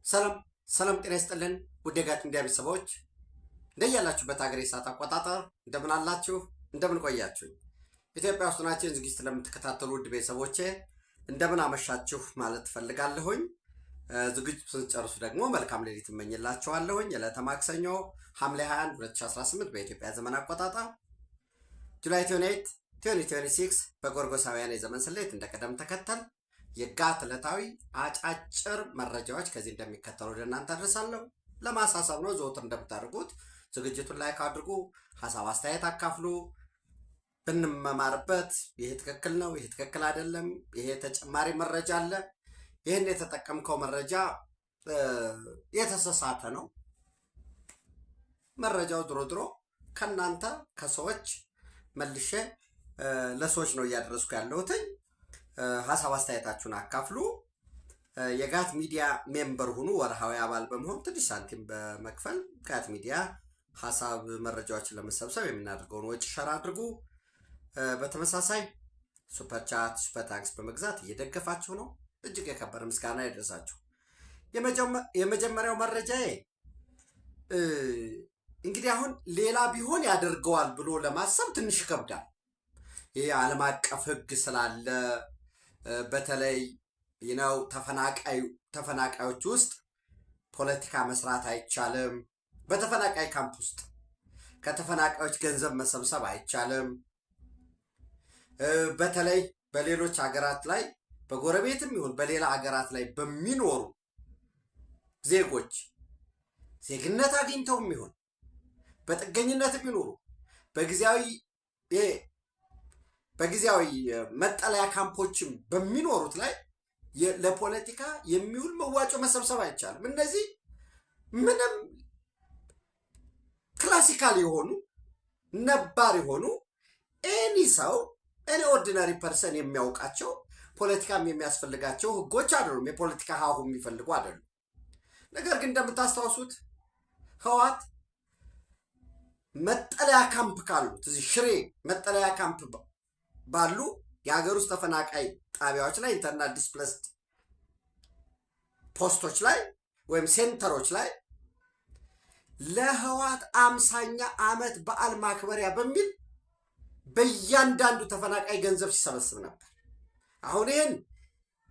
ሰላም ሰላም፣ ጤና ይስጥልን ውድ የጋት ሚዲያ ቤተሰቦች እንደያላችሁበት ሀገር የሰዓት አቆጣጠር እንደምን አላችሁ? እንደምን ቆያችሁ? ኢትዮጵያ ውስጥ ናችሁ ዝግጅት ለምትከታተሉ ውድ ቤተሰቦቼ እንደምን አመሻችሁ ማለት ፈልጋለሁኝ። ዝግጅቱን ጨርሱ ደግሞ መልካም ሌሊት እመኝላችኋለሁኝ። የዕለተ ማክሰኞ ሐምሌ 21 2018 በኢትዮጵያ ዘመን አቆጣጠር ጁላይ 28 2026 በጎርጎሳውያን የዘመን ስሌት እንደቀደም ተከተል የጋት ዕለታዊ አጫጭር መረጃዎች ከዚህ እንደሚከተሉ ወደ እናንተ አድርሳለሁ። ለማሳሰብ ነው፣ ዘወትር እንደምታደርጉት ዝግጅቱን ላይክ አድርጉ፣ ሀሳብ አስተያየት አካፍሉ፣ ብንመማርበት ይሄ ትክክል ነው፣ ይሄ ትክክል አይደለም፣ ይሄ ተጨማሪ መረጃ አለ፣ ይህን የተጠቀምከው መረጃ የተሳሳተ ነው። መረጃው ድሮ ከእናንተ ከሰዎች መልሼ ለሰዎች ነው እያደረስኩ ያለሁትኝ። ሀሳብ አስተያየታችሁን አካፍሉ። የጋት ሚዲያ ሜምበር ሁኑ። ወርሃዊ አባል በመሆን ትንሽ ሳንቲም በመክፈል ጋት ሚዲያ ሀሳብ መረጃዎችን ለመሰብሰብ የምናደርገውን ወጪ ሸር አድርጉ። በተመሳሳይ ሱፐር ቻት፣ ሱፐር ታክስ በመግዛት እየደገፋችሁ ነው። እጅግ የከበረ ምስጋና ይድረሳችሁ። የመጀመሪያው መረጃዬ እንግዲህ አሁን ሌላ ቢሆን ያደርገዋል ብሎ ለማሰብ ትንሽ ይከብዳል። ይህ ዓለም አቀፍ ሕግ ስላለ በተለይ ነው ተፈናቃዮች ውስጥ ፖለቲካ መስራት አይቻልም። በተፈናቃይ ካምፕ ውስጥ ከተፈናቃዮች ገንዘብ መሰብሰብ አይቻልም። በተለይ በሌሎች ሀገራት ላይ በጎረቤትም ይሁን በሌላ ሀገራት ላይ በሚኖሩ ዜጎች ዜግነት አግኝተውም ይሁን በጥገኝነትም ይኖሩ በጊዜያዊ መጠለያ ካምፖችም በሚኖሩት ላይ ለፖለቲካ የሚውል መዋጮ መሰብሰብ አይቻልም። እነዚህ ምንም ክላሲካል የሆኑ ነባር የሆኑ ኤኒ ሰው ኤኒ ኦርዲናሪ ፐርሰን የሚያውቃቸው ፖለቲካም የሚያስፈልጋቸው ህጎች አይደሉም። የፖለቲካ ሀሁ የሚፈልጉ አይደሉም። ነገር ግን እንደምታስታውሱት ህወሓት መጠለያ ካምፕ ካሉት እዚህ ሽሬ መጠለያ ካምፕ ባሉ የሀገር ውስጥ ተፈናቃይ ጣቢያዎች ላይ ኢንተርናል ዲስፕሌስድ ፖስቶች ላይ ወይም ሴንተሮች ላይ ለህወሓት 50ኛ ዓመት በዓል ማክበሪያ በሚል በእያንዳንዱ ተፈናቃይ ገንዘብ ሲሰበስብ ነበር። አሁን ይህን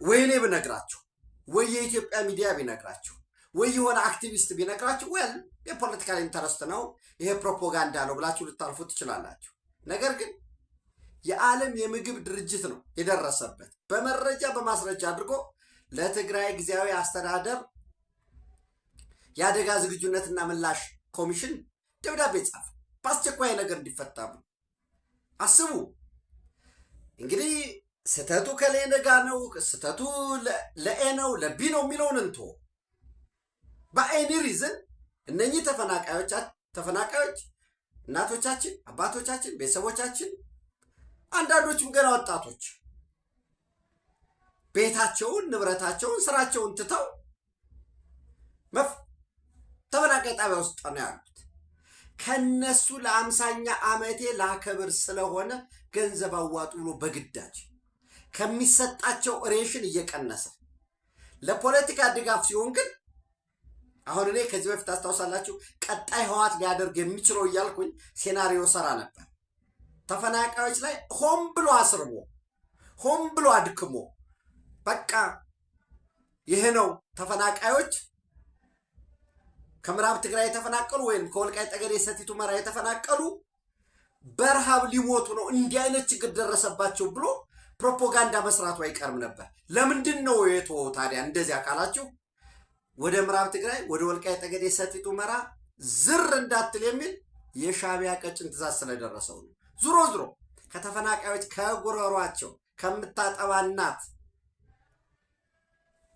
ወይ እኔ ብነግራችሁ ወይ የኢትዮጵያ ሚዲያ ቢነግራችሁ ወይ የሆነ አክቲቪስት ቢነግራችሁ ወል የፖለቲካል ኢንተረስት ነው፣ ይሄ ፕሮፓጋንዳ ነው ብላችሁ ልታልፉ ትችላላችሁ። ነገር ግን የዓለም የምግብ ድርጅት ነው የደረሰበት በመረጃ በማስረጃ አድርጎ ለትግራይ ጊዜያዊ አስተዳደር የአደጋ ዝግጁነትና ምላሽ ኮሚሽን ደብዳቤ ጻፈ። በአስቸኳይ ነገር እንዲፈታ ነው። አስቡ እንግዲህ ስተቱ ከሌነጋ ነው፣ ስተቱ ለኤ ነው ለቢ ነው የሚለውን እንቶ በአይኒ ሪዝን እነኚህ ተፈናቃዮች እናቶቻችን፣ አባቶቻችን፣ ቤተሰቦቻችን አንዳንዶቹም ገና ወጣቶች ቤታቸውን፣ ንብረታቸውን፣ ስራቸውን ትተው ተፈናቃይ ጣቢያ ውስጥ ነው ያሉት። ከነሱ ለ50ኛ ዓመቴ ላከብር ስለሆነ ገንዘብ አዋጡ ብሎ በግዳጅ ከሚሰጣቸው ሬሽን እየቀነሰ ለፖለቲካ ድጋፍ ሲሆን ግን አሁን እኔ ከዚህ በፊት አስታውሳላችሁ ቀጣይ ህወሓት ሊያደርግ የሚችለው እያልኩኝ ሴናሪዮ ሰራ ነበር። ተፈናቃዮች ላይ ሆን ብሎ አስርቦ ሆን ብሎ አድክሞ በቃ ይሄ ነው ተፈናቃዮች ከምዕራብ ትግራይ የተፈናቀሉ ወይም ከወልቃይት ጠገዴ ሰቲት ሁመራ የተፈናቀሉ በረሃብ ሊሞቱ ነው፣ እንዲህ አይነት ችግር ደረሰባቸው ብሎ ፕሮፓጋንዳ መስራቱ አይቀርም ነበር። ለምንድን ነው የተወው ታዲያ? እንደዚህ አካላችሁ ወደ ምዕራብ ትግራይ ወደ ወልቃይት ጠገዴ ሰቲት ሁመራ ዝር እንዳትል የሚል የሻዕቢያ ቀጭን ትእዛዝ ስለደረሰው ነው። ዙሮ ከተፈናቃዮች ከጉረሯቸው ከምታጠባ እናት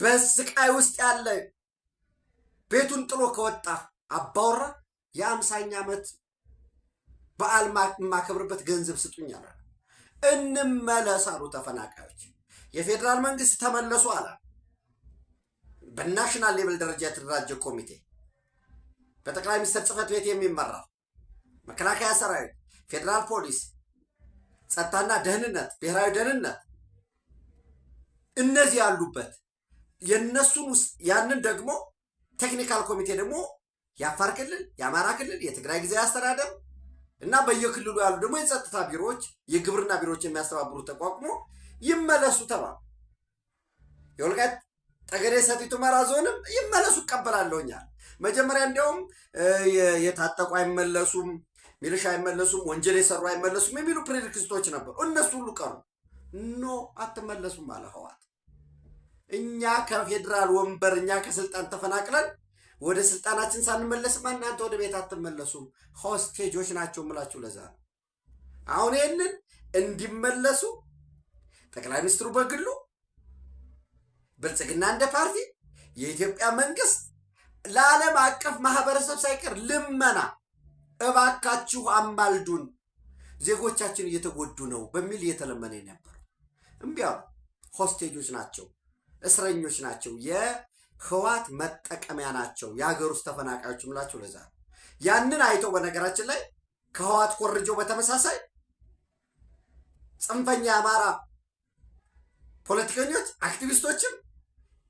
በስቃይ ውስጥ ያለ ቤቱን ጥሎ ከወጣ አባወራ የ50ኛ ዓመት በዓል ማከብርበት ገንዘብ ስጡኝ አለ። እንመለሳሉ ተፈናቃዮች። የፌዴራል መንግስት ተመለሱ አለ። በናሽናል ሌቭል ደረጃ የተደራጀ ኮሚቴ በጠቅላይ ሚኒስትር ጽህፈት ቤት የሚመራ መከላከያ ሰራዊት፣ ፌዴራል ፖሊስ፣ ጸጥታና ደህንነት፣ ብሔራዊ ደህንነት እነዚህ ያሉበት የነሱን ያንን ደግሞ ቴክኒካል ኮሚቴ ደግሞ የአፋር ክልል፣ የአማራ ክልል፣ የትግራይ ጊዜያዊ አስተዳደር እና በየክልሉ ያሉ ደግሞ የጸጥታ ቢሮዎች፣ የግብርና ቢሮዎች የሚያስተባብሩ ተቋቁሞ ይመለሱ ተባሉ። የወልቃይት ጠገዴ ሰቲት ሁመራ ዞንም ይመለሱ እቀበላለሁኛል። መጀመሪያ እንዲያውም የታጠቁ አይመለሱም፣ ሚሊሻ አይመለሱም፣ ወንጀል የሰሩ አይመለሱም የሚሉ ፕሬዲክስቶች ነበሩ። እነሱ ሁሉ ቀሩ። ኖ አትመለሱም አለ ህወሓት። እኛ ከፌዴራል ወንበር እኛ ከስልጣን ተፈናቅለን ወደ ስልጣናችን ሳንመለስማ እናንተ ወደ ቤት አትመለሱም፣ ሆስቴጆች ናቸው የምላችሁ ለዛ ነው። አሁን ይህንን እንዲመለሱ ጠቅላይ ሚኒስትሩ በግሉ ብልጽግና እንደ ፓርቲ የኢትዮጵያ መንግስት ለዓለም አቀፍ ማህበረሰብ ሳይቀር ልመና እባካችሁ አማልዱን ዜጎቻችን እየተጎዱ ነው በሚል እየተለመነ ነበር። እምቢ አሉ። ሆስቴጆች ናቸው፣ እስረኞች ናቸው፣ የህወሓት መጠቀሚያ ናቸው፣ የሀገር ውስጥ ተፈናቃዮች ምላቸው ለዛ ነው። ያንን አይተው በነገራችን ላይ ከህወሓት ኮርጀው በተመሳሳይ ጽንፈኛ የአማራ ፖለቲከኞች አክቲቪስቶችም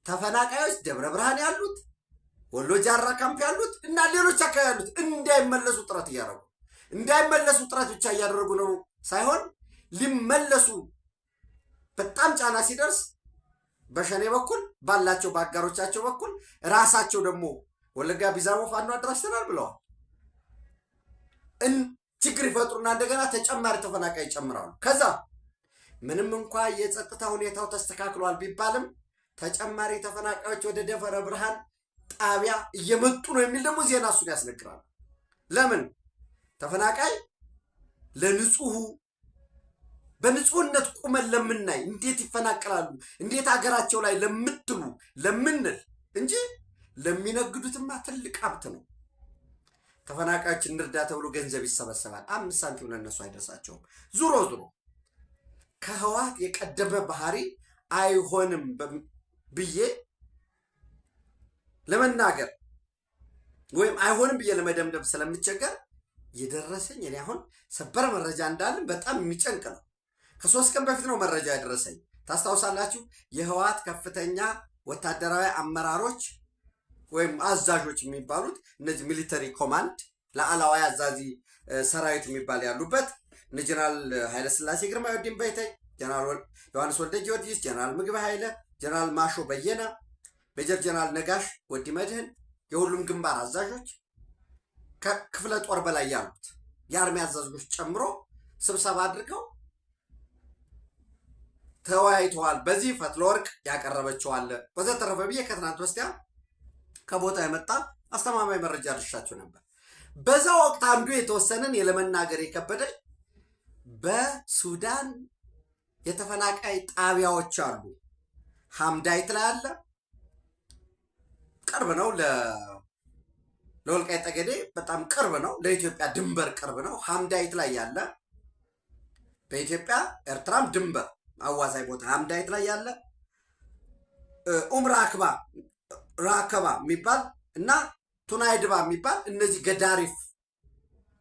ተፈናቃዮች ደብረ ብርሃን ያሉት ወሎ ጃራ ካምፕ ያሉት እና ሌሎች አካባቢ ያሉት እንዳይመለሱ ጥረት እያደረጉ እንዳይመለሱ ጥረት ብቻ እያደረጉ ነው ሳይሆን ሊመለሱ በጣም ጫና ሲደርስ በሸኔ በኩል ባላቸው በአጋሮቻቸው በኩል ራሳቸው ደግሞ ወለጋ ቢዛሞ ፋኖ አደራጅተናል ብለዋል። ችግር ይፈጥሩና እንደገና ተጨማሪ ተፈናቃይ ይጨምራሉ። ከዛ ምንም እንኳ የጸጥታ ሁኔታው ተስተካክሏል ቢባልም ተጨማሪ ተፈናቃዮች ወደ ደብረ ብርሃን ጣቢያ እየመጡ ነው የሚል ደግሞ ዜና እሱን ያስነግራሉ። ለምን ተፈናቃይ ለንጹሁ በንጹህነት ቁመን ለምናይ እንዴት ይፈናቀላሉ እንዴት ሀገራቸው ላይ ለምትሉ ለምንል እንጂ ለሚነግዱትማ ትልቅ ሀብት ነው። ተፈናቃዮች እንርዳ ተብሎ ገንዘብ ይሰበሰባል። 5 ሳንቲም ለነሱ አይደርሳቸውም። ዙሮ ከህወሓት የቀደመ ባህሪ አይሆንም ብዬ ለመናገር ወይም አይሆንም ብዬ ለመደምደም ስለምቸገር የደረሰኝ እኔ አሁን ሰበር መረጃ እንዳለን በጣም የሚጨንቅ ነው። ከ3 ቀን በፊት ነው መረጃ ያደረሰኝ። ታስታውሳላችሁ? የህወሓት ከፍተኛ ወታደራዊ አመራሮች ወይም አዛዦች የሚባሉት እነዚህ ሚሊተሪ ኮማንድ ለአላዋይ አዛዚ ሰራዊት የሚባል ያሉበት እነ ጀነራል ኃይለስላሴ ግርማ ወዲም በይተይ፣ ጀነራል ዮሐንስ ወልደ ጊዮርጊስ፣ ጀነራል ምግብ ኃይለ፣ ጀነራል ማሾ በየነ፣ ሜጀር ጀነራል ነጋሽ ወዲ መድህን የሁሉም ግንባር አዛዦች ከክፍለ ጦር በላይ ያሉት የአርሚ አዛዦች ጨምሮ ስብሰባ አድርገው ተወያይተዋል። በዚህ ፈትለወርቅ ያቀረበችው አለ ወዘተረፈ ብዬ ከትናንት በስቲያ ከቦታ የመጣ አስተማማኝ መረጃ አድርሻቸው ነበር። በዛ ወቅት አንዱ የተወሰነን የለመናገር የከበደኝ በሱዳን የተፈናቃይ ጣቢያዎች አሉ። ሐምዳይት ላይ አለ፣ ቅርብ ነው ለወልቃይት ጠገዴ በጣም ቅርብ ነው፣ ለኢትዮጵያ ድንበር ቅርብ ነው። ሐምዳይት ላይ ያለ በኢትዮጵያ ኤርትራም ድንበር አዋሳኝ ቦታ ሐምዳይት ላይ ያለ ራከባ የሚባል እና ቱናይድባ የሚባል እነዚህ ገዳሪፍ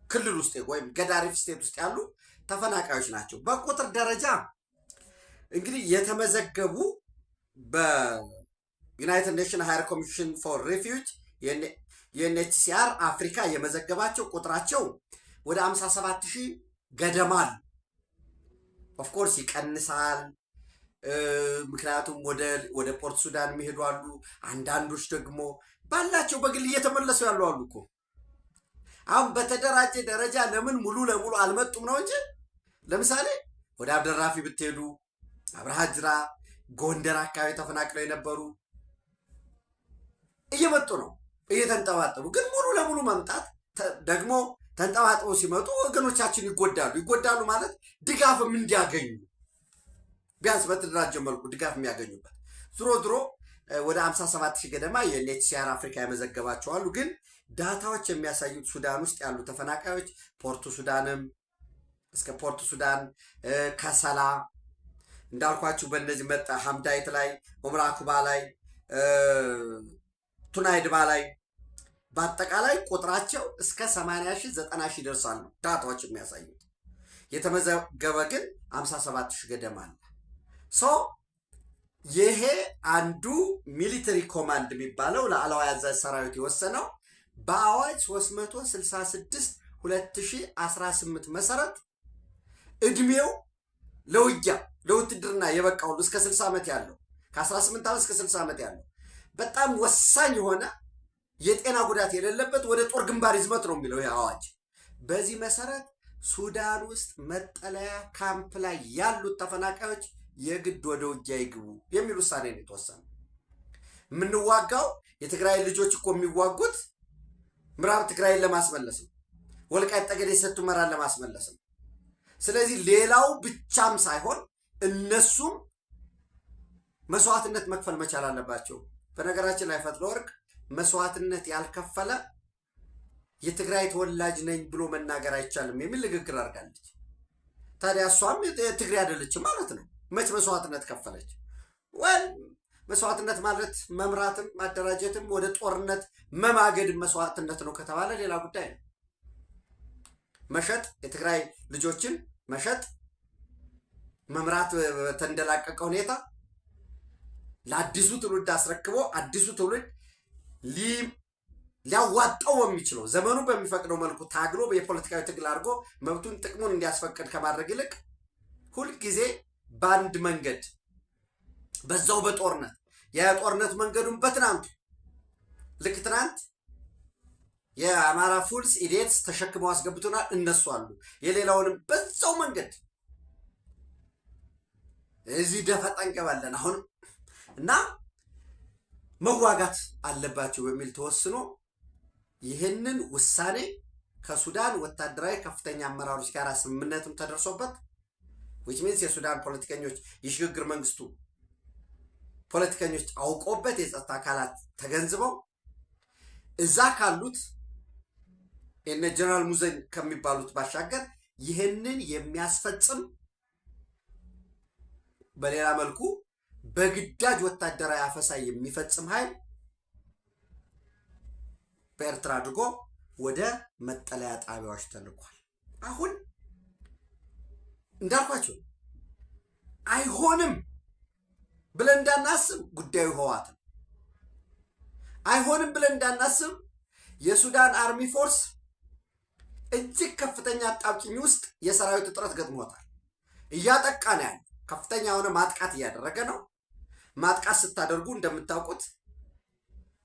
ክልል ውስጥ ወይም ገዳሪፍ ስቴት ውስጥ ያሉ ተፈናቃዮች ናቸው። በቁጥር ደረጃ እንግዲህ የተመዘገቡ በዩናይትድ ኔሽን ሃየር ኮሚሽን ፎር ሪፊውጅ የዩኤንኤችሲአር አፍሪካ የመዘገባቸው ቁጥራቸው ወደ 57,000 ገደማል። ኦፍኮርስ ይቀንሳል። ምክንያቱም ወደ ፖርት ሱዳን የሚሄዱ አሉ። አንዳንዶች ደግሞ ባላቸው በግል እየተመለሱ ያሉ አሉ እኮ። አሁን በተደራጀ ደረጃ ለምን ሙሉ ለሙሉ አልመጡም ነው እንጂ ለምሳሌ ወደ አብደራፊ ብትሄዱ አብርሃ ጅራ፣ ጎንደር አካባቢ ተፈናቅለው የነበሩ እየመጡ ነው እየተንጠባጠቡ። ግን ሙሉ ለሙሉ መምጣት ደግሞ ተንጠባጥበው ሲመጡ ወገኖቻችን ይጎዳሉ ማለት ድጋፍም እንዲያገኙ ቢያንስ በተደራጀ መልኩ ድጋፍ የሚያገኙበት ዝሮ ወደ 57,000 ገደማ የዩኤንኤችሲአር አፍሪካ የመዘገባቸው አሉ። ግን ዳታዎች የሚያሳዩት ሱዳን ውስጥ ያሉ ተፈናቃዮች ፖርቱ ሱዳንም እስከ ፖርቱ ሱዳን ከሰላ እንዳልኳችሁ በእነዚህ መጣ ሐምዳይት ላይ ኡምራኩባ ላይ ቱናይድባ ላይ በአጠቃላይ ቁጥራቸው እስከ 80,000 90,000 ይደርሳሉ ዳታዎች የሚያሳዩት። የተመዘገበ ግን 57,000 ገደማ አለ። ይሄ አንዱ ሚሊተሪ ኮማንድ የሚባለው ላዕላዊ አዛዥ ሰራዊት የወሰነው በአዋጅ 366 2018 መሰረት እድሜው ለውጊያ ለውትድርና የበቃው እስከ 60 ዓመት ያለው ከ18 ዓመት እስከ 60 ዓመት ያለው በጣም ወሳኝ የሆነ የጤና ጉዳት የሌለበት ወደ ጦር ግንባር ይዝመት ነው የሚለው ይህ አዋጅ። በዚህ መሰረት ሱዳን ውስጥ መጠለያ ካምፕ ላይ ያሉት ተፈናቃዮች የግድ ወደ ውጊያ ይግቡ የሚል ውሳኔ ነው የተወሰነው። የምንዋጋው የትግራይ ልጆች እኮ የሚዋጉት ምዕራብ ትግራይን ለማስመለስ ነው። ወልቃይት ጠገዴ ሰቲት ሁመራን ለማስመለስ ነው። ስለዚህ ሌላው ብቻም ሳይሆን እነሱም መስዋዕትነት መክፈል መቻል አለባቸው። በነገራችን ላይ ፈትለወርቅ መስዋዕትነት ያልከፈለ የትግራይ ተወላጅ ነኝ ብሎ መናገር አይቻልም የሚል ንግግር አድርጋለች። ታዲያ እሷም ትግራይ አይደለችም ማለት ነው። መች መስዋዕትነት ከፈለች? ወይ መስዋዕትነት ማለት መምራትም ማደራጀትም ወደ ጦርነት መማገድም መስዋዕትነት ነው ከተባለ ሌላ ጉዳይ ነው። መሸጥ የትግራይ ልጆችን መሸጥ መምራት በተንደላቀቀ ሁኔታ ለአዲሱ ትውልድ አስረክቦ አዲሱ ትውልድ ሊያዋጣው በሚችለው ዘመኑ በሚፈቅደው መልኩ ታግሎ የፖለቲካዊ ትግል አድርጎ መብቱን ጥቅሙን እንዲያስፈቅድ ከማድረግ ይልቅ ሁልጊዜ በአንድ መንገድ በዛው በጦርነት የጦርነት መንገዱን በትናንቱ ልክ ትናንት የአማራ ፉልስ ኢዴትስ ተሸክመው አስገብቶናል እነሱ አሉ። የሌላውንም በዛው መንገድ እዚህ ደፈጣ እንገባለን አሁን እና መዋጋት አለባቸው በሚል ተወስኖ ይህንን ውሳኔ ከሱዳን ወታደራዊ ከፍተኛ አመራሮች ጋር ስምምነትም ተደርሶበት which means የሱዳን ፖለቲከኞች የሽግግር መንግስቱ ፖለቲከኞች አውቆበት የጸጥታ አካላት ተገንዝበው እዛ ካሉት እነ ጀነራል ሙዘን ከሚባሉት ባሻገር ይህንን የሚያስፈጽም በሌላ መልኩ በግዳጅ ወታደራዊ አፈሳ የሚፈጽም ኃይል በኤርትራ አድርጎ ወደ መጠለያ ጣቢያዎች ተልኳል። አሁን እንዳልኳቸው አይሆንም ብለን እንዳናስብ ጉዳዩ ህወሓት ነው። አይሆንም ብለን እንዳናስብ የሱዳን አርሚ ፎርስ እጅግ ከፍተኛ አጣብቂኝ ውስጥ የሰራዊት እጥረት ገጥሞታል። እያጠቃ ነው ያለ ከፍተኛ የሆነ ማጥቃት እያደረገ ነው። ማጥቃት ስታደርጉ እንደምታውቁት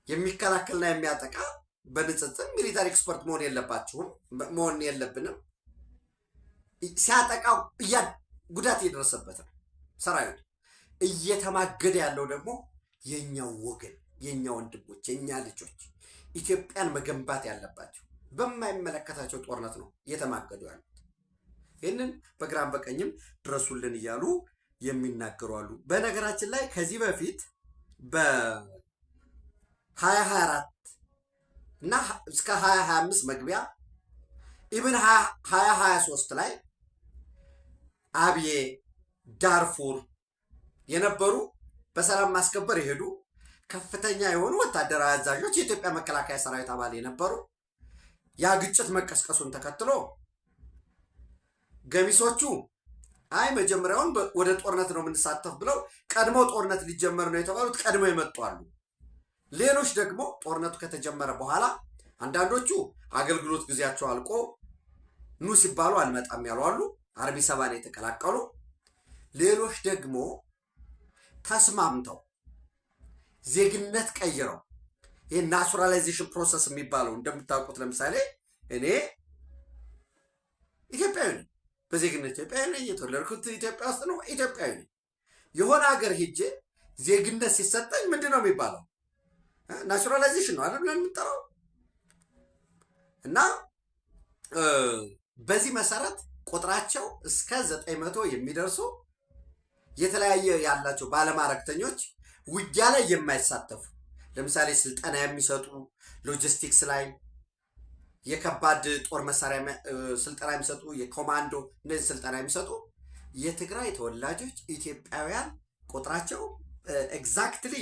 የሚከላከልና የሚያጠቃ በንጽጽር ሚሊታሪ ኤክስፐርት መሆን የለብንም። ሲያጠቃ ጉዳት እየደረሰበት ነው ሰራዊቱ። እየተማገደ ያለው ደግሞ የኛው ወገን የኛ ወንድሞች የኛ ልጆች ኢትዮጵያን መገንባት ያለባቸው በማይመለከታቸው ጦርነት ነው እየተማገዱ ያሉት። ይህንን በግራም በቀኝም ድረሱልን እያሉ የሚናገሩ አሉ። በነገራችን ላይ ከዚህ በፊት በ2024 እና እስከ 2025 መግቢያ ኢብን 2023 ላይ አብዬ ዳርፉር የነበሩ በሰላም ማስከበር የሄዱ ከፍተኛ የሆኑ ወታደራዊ አዛዦች የኢትዮጵያ መከላከያ ሰራዊት አባል የነበሩ ያ ግጭት መቀስቀሱን ተከትሎ ገሚሶቹ አይ መጀመሪያውን ወደ ጦርነት ነው የምንሳተፍ ብለው ቀድሞ ጦርነት ሊጀመር ነው የተባሉት ቀድሞ የመጡ አሉ። ሌሎች ደግሞ ጦርነቱ ከተጀመረ በኋላ አንዳንዶቹ አገልግሎት ጊዜያቸው አልቆ ኑ ሲባሉ አልመጣም ያሉ አሉ፣ አርቢ ሰባን የተቀላቀሉ። ሌሎች ደግሞ ተስማምተው ዜግነት ቀይረው ይሄ ናቹራላይዜሽን ፕሮሰስ የሚባለው እንደምታውቁት ለምሳሌ እኔ ኢትዮጵያዊ ነኝ፣ በዜግነት ኢትዮጵያዊ ነኝ፣ የተወለድኩት ኢትዮጵያ ውስጥ ነው፣ ኢትዮጵያዊ ነኝ። የሆነ ሀገር ሄጄ ዜግነት ሲሰጠኝ ምንድን ነው የሚባለው? ናቹራላይዜሽን ነው አይደል የምንጠራው። እና በዚህ መሰረት ቁጥራቸው እስከ 900 የሚደርሱ የተለያየ ያላቸው ባለማዕረግተኞች ውጊያ ላይ የማይሳተፉ ለምሳሌ ስልጠና የሚሰጡ ሎጂስቲክስ ላይ የከባድ ጦር መሳሪያ ስልጠና የሚሰጡ የኮማንዶ እነዚህ ስልጠና የሚሰጡ የትግራይ ተወላጆች ኢትዮጵያውያን ቁጥራቸው ኤግዛክትሊ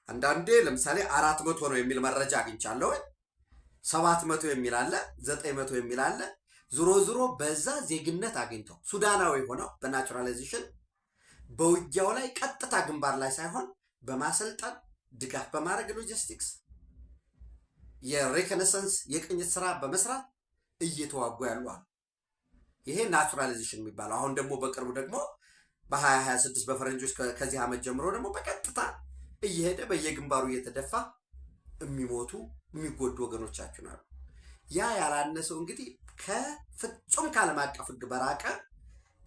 አንዳንዴ ለምሳሌ 400 ነው የሚል መረጃ አግኝቻለሁ። 700 የሚል አለ፣ 900 የሚል አለ። ዙሮ በዛ ዜግነት አግኝተው ሱዳናዊ ሆነው በናቹራላይዜሽን በውጊያው ላይ ቀጥታ ግንባር ላይ ሳይሆን በማሰልጠን ድጋፍ በማድረግ ሎጂስቲክስ፣ የሬኮነሰንስ የቅኝት ስራ በመስራት እየተዋጉ ያሉ አሉ። ይሄ ናቹራላይዜሽን የሚባለው። አሁን ደግሞ በቅርቡ ደግሞ በ2026 በፈረንጆች ከዚህ ዓመት ጀምሮ ደግሞ በቀጥታ እየሄደ በየግንባሩ እየተደፋ የሚሞቱ የሚጎዱ ወገኖቻችን አሉ። ያ ያላነሰው እንግዲህ ከፍጹም ከዓለም አቀፍ ሕግ በራቀ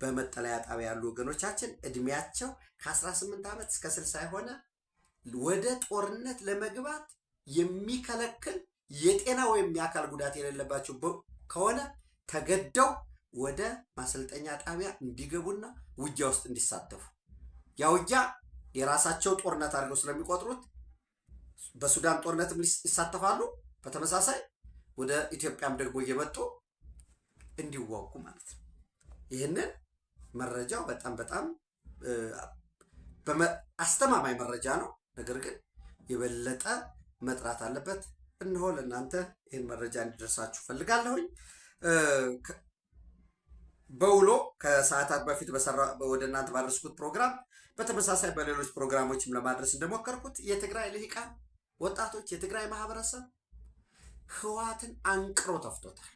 በመጠለያ ጣቢያ ያሉ ወገኖቻችን እድሜያቸው ከ18 ዓመት እስከ 60 የሆነ ወደ ጦርነት ለመግባት የሚከለክል የጤና ወይም የአካል ጉዳት የሌለባቸው ከሆነ ተገደው ወደ ማሰልጠኛ ጣቢያ እንዲገቡና ውጊያ ውስጥ እንዲሳተፉ፣ ያ ውጊያ የራሳቸው ጦርነት አድርገው ስለሚቆጥሩት በሱዳን ጦርነትም ይሳተፋሉ። በተመሳሳይ ወደ ኢትዮጵያም ደግሞ እየመጡ እንዲዋጉ ማለት ነው። ይህንን መረጃው በጣም አስተማማኝ መረጃ ነው። ነገር ግን የበለጠ መጥራት አለበት። እነሆ ለእናንተ ይህን መረጃ እንዲደርሳችሁ ፈልጋለሁኝ። በውሎ ከሰዓታት በፊት ወደ እናንተ ባደረስኩት ፕሮግራም በተመሳሳይ በሌሎች ፕሮግራሞችም ለማድረስ እንደሞከርኩት የትግራይ ልሂቃን ወጣቶች፣ የትግራይ ማህበረሰብ ህወሓትን አንቅሮ ተፍቶታል።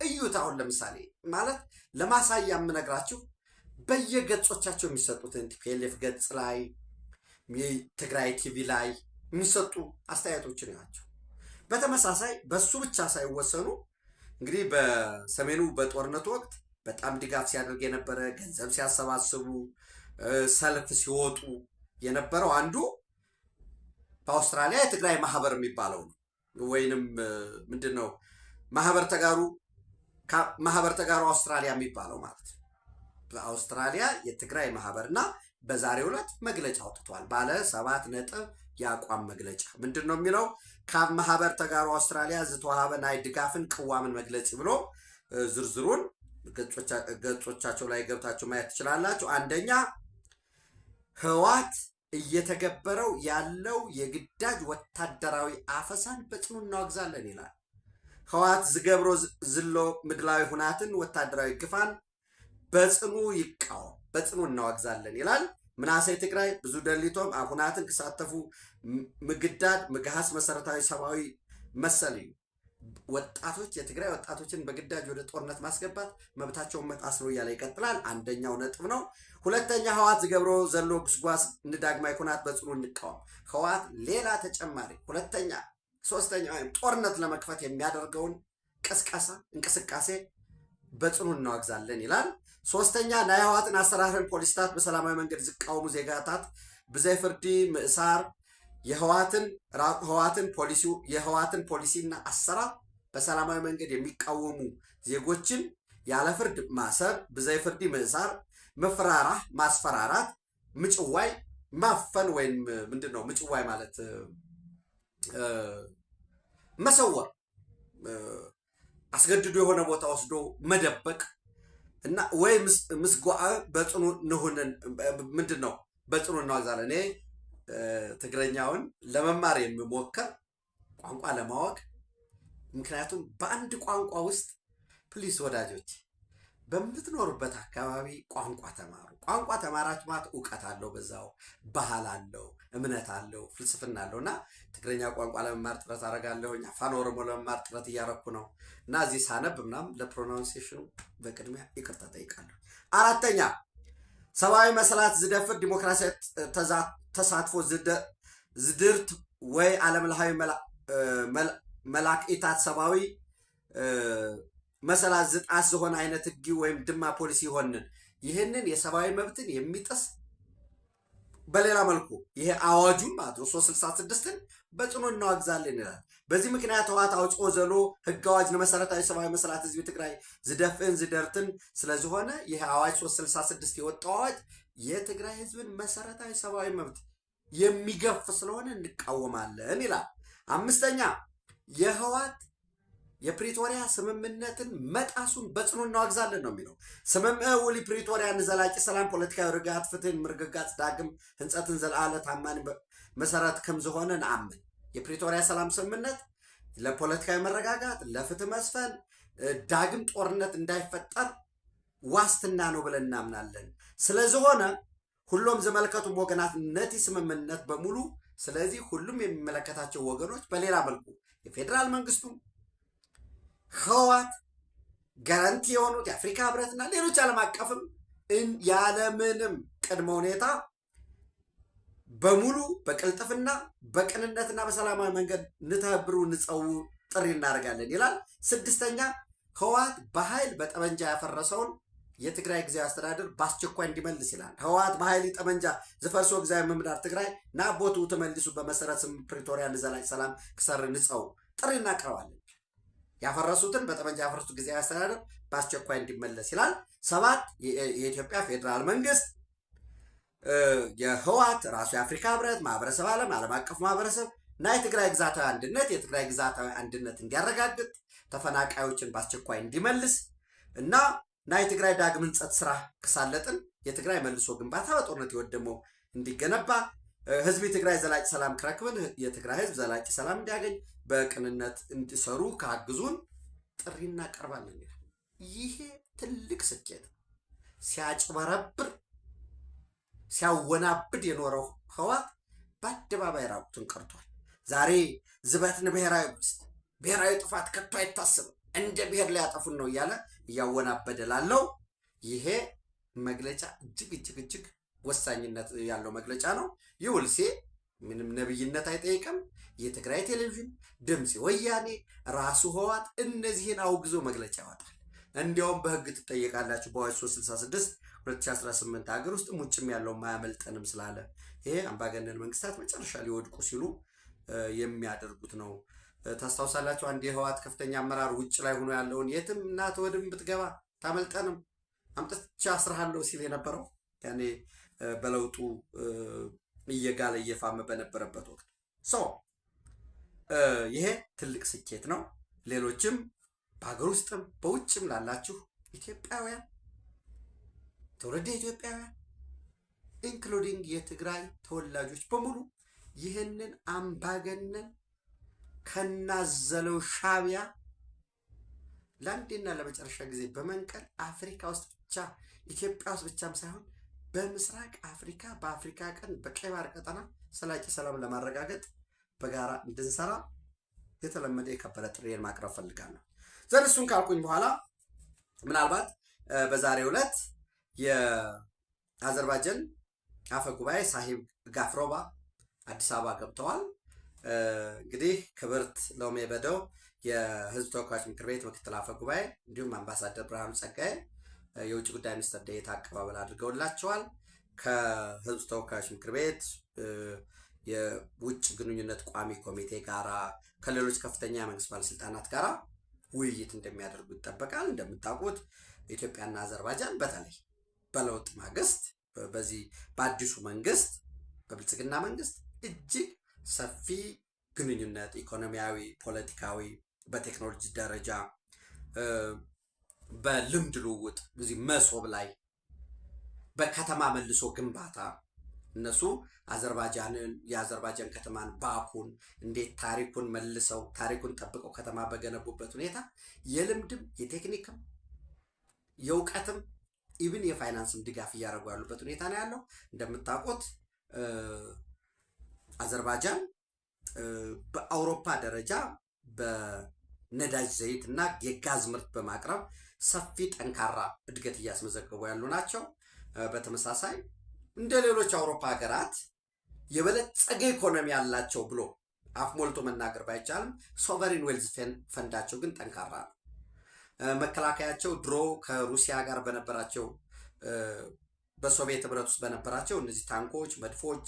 እዩት። አሁን ለምሳሌ ማለት ለማሳያ የምነግራችሁ በየገጾቻቸው የሚሰጡትን ቲፒኤልኤፍ ገጽ ላይ፣ የትግራይ ቲቪ ላይ የሚሰጡ አስተያየቶችን ናቸው። በተመሳሳይ በሱ ብቻ ሳይወሰኑ እንግዲህ በሰሜኑ በጦርነቱ ወቅት በጣም ድጋፍ ሲያደርግ የነበረ ገንዘብ ሲያሰባስቡ ሰልፍ ሲወጡ የነበረው አንዱ በአውስትራሊያ የትግራይ ማህበር የሚባለው ነው። ወይንም ምንድነው ማህበር ተጋሩ አውስትራሊያ የሚባለው ማለት ነው። በአውስትራሊያ የትግራይ ማህበርና በዛሬው ዕለት መግለጫ አውጥቷል። ባለ 7 ነጥብ የአቋም መግለጫ ምንድን ነው የሚለው? ካብ ማህበር ተጋሩ አውስትራሊያ ዝተዋሃበ ናይ ድጋፍን ቅዋምን መግለጽ ብሎ ዝርዝሩን ገጾቻቸው ላይ ገብታችሁ ማየት ትችላላችሁ። አንደኛ፣ ህወሓት እየተገበረው ያለው የግዳጅ ወታደራዊ አፈሳን በጽኑ እናወግዛለን ይላል። ህወሓት ዝገብሮ ዝሎ ምድላዊ ሁናትን ወታደራዊ ግፋን በጽኑ ይቃወም፣ በጽኑ እናወግዛለን ይላል። ምናሰይ ትግራይ ብዙ ደሊቶም ኣብ ሁናትን ክሳተፉ ምግዳድ ምግሃስ መሰረታዊ ሰብአዊ መሰል እዩ። ወጣቶች የትግራይ ወጣቶችን በግዳጅ ወደ ጦርነት ማስገባት መብታቸውን መጣስ ነው እያለ ይቀጥላል። አንደኛው ነጥብ ነው። ሁለተኛ፣ ህወሓት ዝገብሮ ዘሎ ጉስጓስ ንዳግማይ ኩናት በጽኑ እንቃወም። ህወሓት ሌላ ተጨማሪ ሶስተኛ ወይም ጦርነት ለመክፈት የሚያደርገውን ቅስቀሳ እንቅስቃሴ በጽኑ እናወግዛለን ይላል። ሶስተኛ፣ ናይ ህወሓትን አሰራርን ፖሊስታት በሰላማዊ መንገድ ዝቃወሙ ዜጋታት ብዘይ ፍርዲ ምእሳር የህወሓትን ፖሊሲና አሰራር በሰላማዊ መንገድ የሚቃወሙ ዜጎችን ያለ ፍርድ ማሰር፣ ብዘይ ፍርዲ ምእሳር፣ መፍራራህ፣ ማስፈራራት፣ ምጭዋይ፣ ማፈን ወይም ምንድነው ምጭዋይ ማለት መሰወር፣ አስገድዶ የሆነ ቦታ ወስዶ መደበቅ እና ወይ ምስጓዕ በጽኑ ንሁንን ምንድነው በጽኑ እናወግዛለን። እኔ ትግረኛውን ለመማር የምሞክር ቋንቋ ለማወቅ፣ ምክንያቱም በአንድ ቋንቋ ውስጥ ፕሊስ ወዳጆች በምትኖሩበት አካባቢ ቋንቋ ተማሩ። ቋንቋ ተማራችሁ ማለት እውቀት አለው፣ በዛው ባህል አለው፣ እምነት አለው፣ ፍልስፍና አለው እና ትግረኛ ቋንቋ ለመማር ጥረት አደርጋለሁ። አፋን ኦሮሞ ለመማር ጥረት እያረኩ ነው እና እዚህ ሳነብ ምናምን ለፕሮናንሴሽኑ በቅድሚያ ይቅርታ ጠይቃለሁ። አራተኛ፣ ሰብአዊ መሰላት ዝደፍር ዲሞክራሲያዊ ተሳትፎ ዝድርት ወይ ዓለምለሃዊ መላክኢታት ሰብአዊ መሰላት ዝጣስ ዝሆነ አይነት ህጊ ወይም ድማ ፖሊሲ ይሆንን ይህንን የሰብአዊ መብትን የሚጥስ በሌላ መልኩ ይሄ አዋጁን ማለት ነው 366ን በጽኑ እናወግዛለን ይላል። በዚህ ምክንያት ህወሓት አውጽኦ ዘሎ ህግ አዋጅ ለመሰረታዊ ሰብአዊ መሰላት ህዝቢ ትግራይ ዝደፍን ዝደርትን ስለዚሆነ ይሄ አዋጅ 366 የወጣው አዋጅ የትግራይ ህዝብን መሰረታዊ ሰብአዊ መብት የሚገፍ ስለሆነ እንቃወማለን ይላል። አምስተኛ፣ የህወሓት የፕሪቶሪያ ስምምነትን መጣሱን በጽኑ እናወግዛለን ነው የሚለው። ስምምዕ ውል ፕሪቶሪያ ንዘላቂ ሰላም፣ ፖለቲካዊ ርግኣት፣ ፍትህን ምርግጋጽ፣ ዳግም ህንፀትን ዘለዓለ ታማኒ መሰረት ከም ዝኾነ ንአምን። የፕሪቶሪያ ሰላም ስምምነት ለፖለቲካዊ መረጋጋት፣ ለፍትህ መስፈን፣ ዳግም ጦርነት እንዳይፈጠር ዋስትና ነው ብለን እናምናለን። ስለዚሆነ ሁሉም ዘመልከቱም ወገናት ነቲ ስምምነት በሙሉ ስለዚህ ሁሉም የሚመለከታቸው ወገኖች በሌላ መልኩ የፌዴራል መንግስቱ ህወሓት ጋራንቲ የሆኑት የአፍሪካ ህብረትና ሌሎች ዓለም አቀፍም ያለምንም ቅድመ ሁኔታ በሙሉ በቅልጥፍና በቅንነትና በሰላማዊ መንገድ ንተብሩ ንጸው ጥሪ እናደርጋለን ይላል። ስድስተኛ ህወሓት በኃይል በጠመንጃ ያፈረሰውን የትግራይ ጊዜያዊ አስተዳደር በአስቸኳይ እንዲመልስ ይላል። ህወሓት በኃይል ጠመንጃ ዝፈርሶ ጊዜያዊ ምምዳር ትግራይ ናቦቱ ተመልሱ በመሰረት ስም ፕሪቶሪያ ንዘላቂ ሰላም ክሰር ንጸው ጥሪ እናቀርባለን። ያፈረሱትን በጠመንጃ ያፈረሱት ጊዜያዊ አስተዳደር በአስቸኳይ እንዲመለስ ይላል። 7 የኢትዮጵያ ፌዴራል መንግስት የህወሓት ራሱ የአፍሪካ ህብረት ማህበረሰብ ዓለም አቀፍ ማህበረሰብ እና የትግራይ ግዛታዊ አንድነት እንዲያረጋግጥ ተፈናቃዮችን በአስቸኳይ እንዲመልስ እና የትግራይ ዳግም ህንጸት ስራ ክሳለጥን የትግራይ መልሶ ግንባታ በጦርነት የወደመው እንዲገነባ ህዝብ የትግራይ ዘላቂ ሰላም ክረክብን የትግራይ ህዝብ ዘላቂ ሰላም እንዲያገኝ በቅንነት እንዲሰሩ ካግዙን ጥሪ እናቀርባለን ይላል። ይሄ ትልቅ ስኬት ሲያጭበረብር ሲያወናብድ የኖረው ህወሓት በአደባባይ ራቁቱን ቀርቷል። ዛሬ ዝበትን ብሔራዊ ጥፋት ከቶ አይታሰብም እንደ ብሔር ሊያጠፉን ነው እያለ እያወናበደ ላለው ይሄ መግለጫ እጅግ ወሳኝነት ያለው መግለጫ ነው። ይውልሴ ምንም ነብይነት አይጠይቅም። የትግራይ ቴሌቪዥን ድምፅ ወያኔ ራሱ ህወሓት እነዚህን አውግዞ መግለጫ ያወጣል። እንዲያውም በህግ ትጠየቃላችሁ በአዋጅ 366 2018 ሀገር ውስጥ ሙጭም ያለው ማያመልጠንም ስላለ ይሄ አምባገነን መንግስታት መጨረሻ ሊወድቁ ሲሉ የሚያደርጉት ነው። ታስታውሳላችሁ አንድ የህወሓት ከፍተኛ አመራር ውጭ ላይ ሆኖ ያለውን የትም እናት ወድም ብትገባ ታመልጠንም አምጥቼ አስራሃለሁ ሲል የነበረው ያኔ በለውጡ እየጋለ እየፋመ በነበረበት ወቅት ይሄ ትልቅ ስኬት ነው። ሌሎችም በሀገር ውስጥም በውጭም ላላችሁ ኢትዮጵያውያን ትውልደ ኢትዮጵያውያን ኢንክሉዲንግ የትግራይ ተወላጆች በሙሉ ይህንን አምባገነን ከናዘለው ሻዕቢያ ለአንዴና ለመጨረሻ ጊዜ በመንቀል አፍሪካ ውስጥ ብቻ ኢትዮጵያ ውስጥ ብቻም ሳይሆን በምስራቅ አፍሪካ በአፍሪካ ቀንድ በቀይ ባህር ቀጠና ዘላቂ ሰላም ለማረጋገጥ በጋራ እንድንሰራ የተለመደ የከበረ ጥሪዬን ማቅረብ ፈልጋለሁ። እሱን ካልኩኝ በኋላ ምናልባት በዛሬው ዕለት የአዘርባይጃን አፈ ጉባኤ ሳሂብ ጋፍሮባ አዲስ አበባ ገብተዋል። እንግዲህ ክብርት ሎሜ በደው የህዝብ ተወካዮች ምክር ቤት ምክትል አፈ ጉባኤ እንዲሁም አምባሳደር ብርሃኑ ጸጋዬ የውጭ ጉዳይ ሚኒስትር ዴኤታ አቀባበል አድርገውላቸዋል። ከህዝብ ተወካዮች ምክር ቤት የውጭ ግንኙነት ቋሚ ኮሚቴ ጋራ ከሌሎች ከፍተኛ የመንግስት ባለስልጣናት ጋራ ውይይት እንደሚያደርጉ ይጠበቃል። እንደምታውቁት ኢትዮጵያና አዘርባይጃን በተለይ በለውጥ ማግስት በዚህ በአዲሱ መንግስት በብልጽግና መንግስት እጅግ ሰፊ ግንኙነት ኢኮኖሚያዊ፣ ፖለቲካዊ፣ በቴክኖሎጂ ደረጃ በልምድ ልውውጥ በዚህ መሶብ ላይ በከተማ መልሶ ግንባታ እነሱ የአዘርባይጃን ከተማን ባኩን እንዴት ታሪኩን መልሰው ታሪኩን ጠብቀው ከተማ በገነቡበት ሁኔታ የልምድም የቴክኒክም የእውቀትም ኢቭን የፋይናንስም ድጋፍ እያደረጉ ያሉበት ሁኔታ ነው ያለው። እንደምታውቁት አዘርባይጃን በአውሮፓ ደረጃ በነዳጅ ዘይት እና የጋዝ ምርት በማቅረብ ሰፊ ጠንካራ እድገት እያስመዘገቡ ያሉ ናቸው። በተመሳሳይ እንደ ሌሎች አውሮፓ ሀገራት የበለጸገ ኢኮኖሚ ያላቸው ብሎ አፍ ሞልቶ መናገር ባይቻልም ሶቨሪን ዌልዝ ፈንዳቸው ግን ጠንካራ ነው። መከላከያቸው ድሮ ከሩሲያ ጋር በነበራቸው በሶቪየት ህብረት ውስጥ በነበራቸው እነዚህ ታንኮች፣ መድፎች፣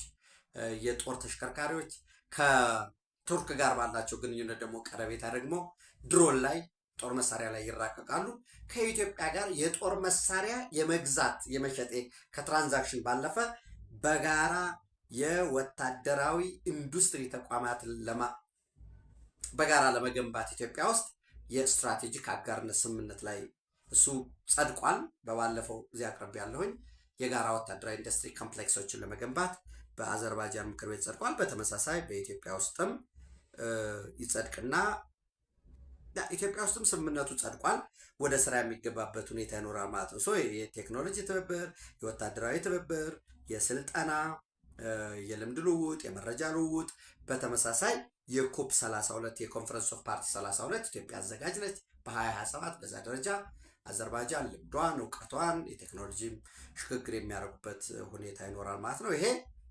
የጦር ተሽከርካሪዎች ከቱርክ ጋር ባላቸው ግንኙነት ደግሞ ቀረቤታ ደግሞ ድሮን ላይ ጦር መሳሪያ ላይ ይራቀቃሉ። ከኢትዮጵያ ጋር የጦር መሳሪያ የመግዛት የመሸጥ ከትራንዛክሽን ባለፈ በጋራ የወታደራዊ ኢንዱስትሪ ተቋማትን በጋራ ለመገንባት ኢትዮጵያ ውስጥ የስትራቴጂክ አጋርነት ስምምነት ላይ እሱ ጸድቋል። በባለፈው እዚህ አቅርቤ ያለሁኝ የጋራ ወታደራዊ ኢንዱስትሪ ኮምፕሌክሶችን ለመገንባት በአዘርባይጃን ምክር ቤት ጸድቋል። በተመሳሳይ በኢትዮጵያ ውስጥም ይጸድቅና ኢትዮጵያ ውስጥም ስምምነቱ ጸድቋል። ወደ ስራ የሚገባበት ሁኔታ ይኖራል ማለት ነው። የቴክኖሎጂ ትብብር፣ የወታደራዊ ትብብር፣ የስልጠና የልምድ ልውውጥ፣ የመረጃ ልውውጥ በተመሳሳይ የኮፕ 32 የኮንፈረንስ ኦፍ ፓርቲ 32 ኢትዮጵያ አዘጋጅ ነች በ2027 በዛ ደረጃ አዘርባይጃን ልምዷን እውቀቷን የቴክኖሎጂም ሽግግር የሚያደርጉበት ሁኔታ ይኖራል ማለት ነው። ይሄ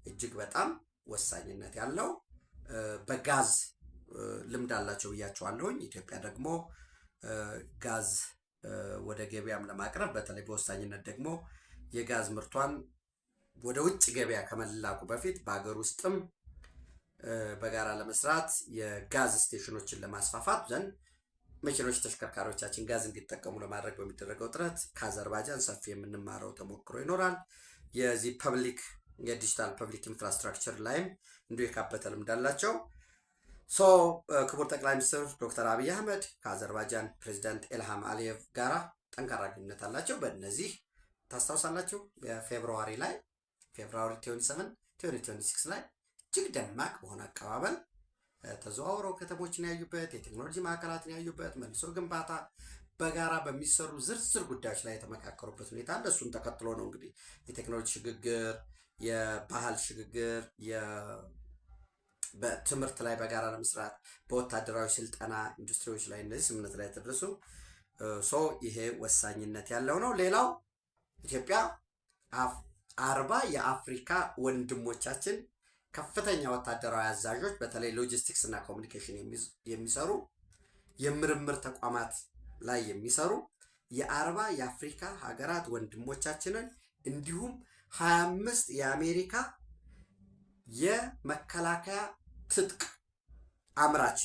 እጅግ በጣም ወሳኝነት ያለው በጋዝ ልምድ አላቸው ብያቸዋለሁኝ። ኢትዮጵያ ደግሞ ጋዝ ወደ ገበያም ለማቅረብ በተለይ በወሳኝነት ደግሞ የጋዝ ምርቷን ወደ ውጭ ገበያ ከመላኩ በፊት በሀገር ውስጥም በጋራ ለመስራት የጋዝ ስቴሽኖችን ለማስፋፋት ዘንድ መኪኖች፣ ተሽከርካሪዎቻችን ጋዝ እንዲጠቀሙ ለማድረግ በሚደረገው ጥረት ከአዘርባይጃን ሰፊ የምንማረው ተሞክሮ ይኖራል። የዚህ ፐብሊክ የዲጂታል ፐብሊክ ኢንፍራስትራክቸር ላይም እንዲሁ የካበተ ልምድ አላቸው። ክቡር ጠቅላይ ሚኒስትር ዶክተር አብይ አህመድ ከአዘርባይጃን ፕሬዚዳንት ኢልሃም አሊየቭ ጋራ ጠንካራ ግንኙነት አላቸው። በእነዚህ ታስታውሳላችሁ በፌብሩዋሪ 27 2026 ላይ እጅግ ደማቅ በሆነ አቀባበል ተዘዋውረው ከተሞችን ያዩበት፣ የቴክኖሎጂ ማዕከላትን ያዩበት፣ መልሶ ግንባታ በጋራ በሚሰሩ ዝርዝር ጉዳዮች ላይ የተመካከሩበት ሁኔታ አለ። እሱን ተከትሎ ነው እንግዲህ የቴክኖሎጂ ሽግግር፣ የባህል ሽግግር፣ በትምህርት ላይ በጋራ ለመስራት፣ በወታደራዊ ስልጠና ኢንዱስትሪዎች ላይ እነዚህ ስምምነት ላይ ተደረሱ። ይሄ ወሳኝነት ያለው ነው። ሌላው ኢትዮጵያ 40 የአፍሪካ ወንድሞቻችን ከፍተኛ ወታደራዊ አዛዦች በተለይ ሎጂስቲክስ እና ኮሚኒኬሽን የሚሰሩ የምርምር ተቋማት ላይ የሚሰሩ የ40 የአፍሪካ ሀገራት ወንድሞቻችንን እንዲሁም 25 የአሜሪካ የመከላከያ ትጥቅ አምራች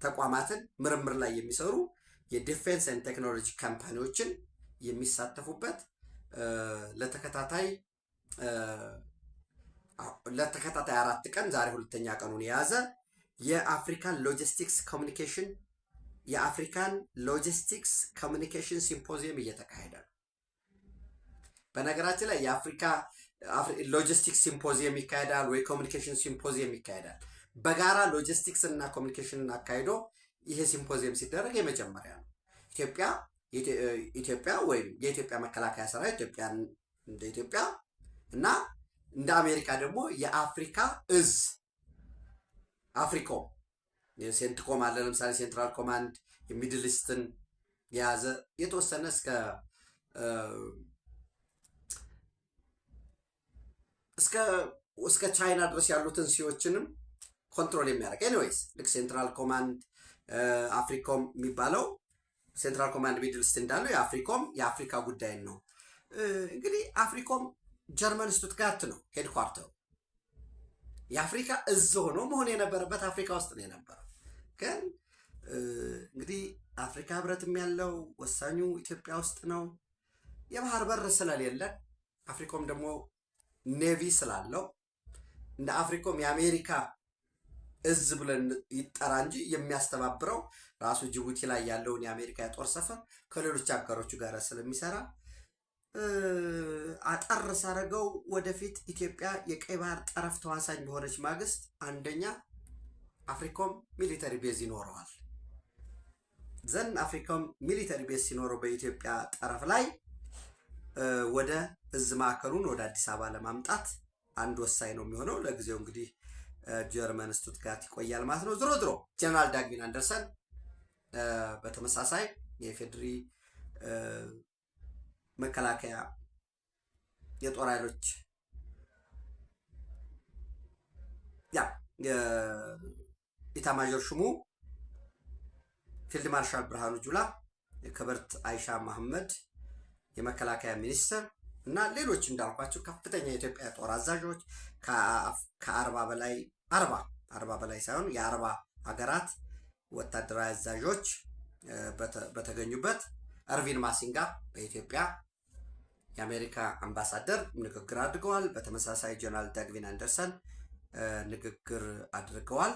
ተቋማትን ምርምር ላይ የሚሰሩ የዲፌንስ ኤንድ ቴክኖሎጂ ካምፓኒዎችን የሚሳተፉበት ለተከታታይ 4 ቀን ዛሬ ሁለተኛ ቀኑን የያዘ የአፍሪካን ሎጂስቲክስ ኮሚኒኬሽን ሲምፖዚየም እየተካሄደ ነው። በነገራችን ላይ የአፍሪካ ሎጂስቲክስ ሲምፖዚየም ይካሄዳል ወይ ኮሚኒኬሽን ሲምፖዚየም ይካሄዳል። በጋራ ሎጂስቲክስ እና ኮሚኒኬሽንን አካሂዶ ይሄ ሲምፖዚየም ሲደረግ የመጀመሪያ ነው። ኢትዮጵያ ወይም የኢትዮጵያ መከላከያ ሰራዊት እንደ ኢትዮጵያ እና እንደ አሜሪካ ደግሞ የአፍሪካ እዝ አፍሪኮም የሴንትኮም አለ። ለምሳሌ ሴንትራል ኮማንድ የሚድል ኢስትን የያዘ የተወሰነ እስከ ቻይና ድረስ ያሉትን ሲዎችንም ኮንትሮል የሚያደርግ ኤኒዌይስ ልክ ሴንትራል ኮማንድ አፍሪኮም የሚባለው ሴንትራል ኮማንድ ሚድል ኢስት እንዳለው የአፍሪኮም የአፍሪካ ጉዳይን ነው። እንግዲህ አፍሪኮም ጀርመን ስቱትጋርት ነው ሄድኳርተሩ። የአፍሪካ እዝ ሆኖ መሆን የነበረበት አፍሪካ ውስጥ ነው የነበረው። ግን እንግዲህ አፍሪካ ህብረትም ያለው ወሳኙ ኢትዮጵያ ውስጥ ነው። የባህር በር ስለሌለ አፍሪኮም ደግሞ ኔቪ ስላለው እንደ አፍሪኮም የአሜሪካ እዝ ብለን ይጠራ እንጂ የሚያስተባብረው ራሱ ጅቡቲ ላይ ያለውን የአሜሪካ የጦር ሰፈር ከሌሎች አጋሮቹ ጋር ስለሚሰራ አጠር ሳረገው ወደፊት ኢትዮጵያ የቀይ ባህር ጠረፍ ተዋሳኝ በሆነች ማግስት አንደኛ አፍሪኮም ሚሊተሪ ቤዝ ይኖረዋል። ዘን አፍሪኮም ሚሊተሪ ቤዝ ሲኖረው በኢትዮጵያ ጠረፍ ላይ ወደ እዝ ማዕከሉን ወደ አዲስ አበባ ለማምጣት አንድ ወሳኝ ነው የሚሆነው። ለጊዜው እንግዲህ ጀርመን ስቱትጋርት ይቆያል ማለት ነው። ዝሮ ጀነራል ዳግዊን አንደርሰን በተመሳሳይ የፌድሪ መከላከያ የጦር ኃይሎች ኢታማዦር ሹሙ ፊልድ ማርሻል ብርሃኑ ጁላ፣ የክብርት አይሻ መሐመድ የመከላከያ ሚኒስትር እና ሌሎች እንዳልኳቸው ከፍተኛ የኢትዮጵያ ጦር አዛዦች ከ40 በላይ ሳይሆን የ40 ሀገራት ወታደራዊ አዛዦች በተገኙበት እርቪን ማሲንጋ በኢትዮጵያ የአሜሪካ አምባሳደር ንግግር አድርገዋል። በተመሳሳይ ጀነራል ዳግዊን አንደርሰን ንግግር አድርገዋል።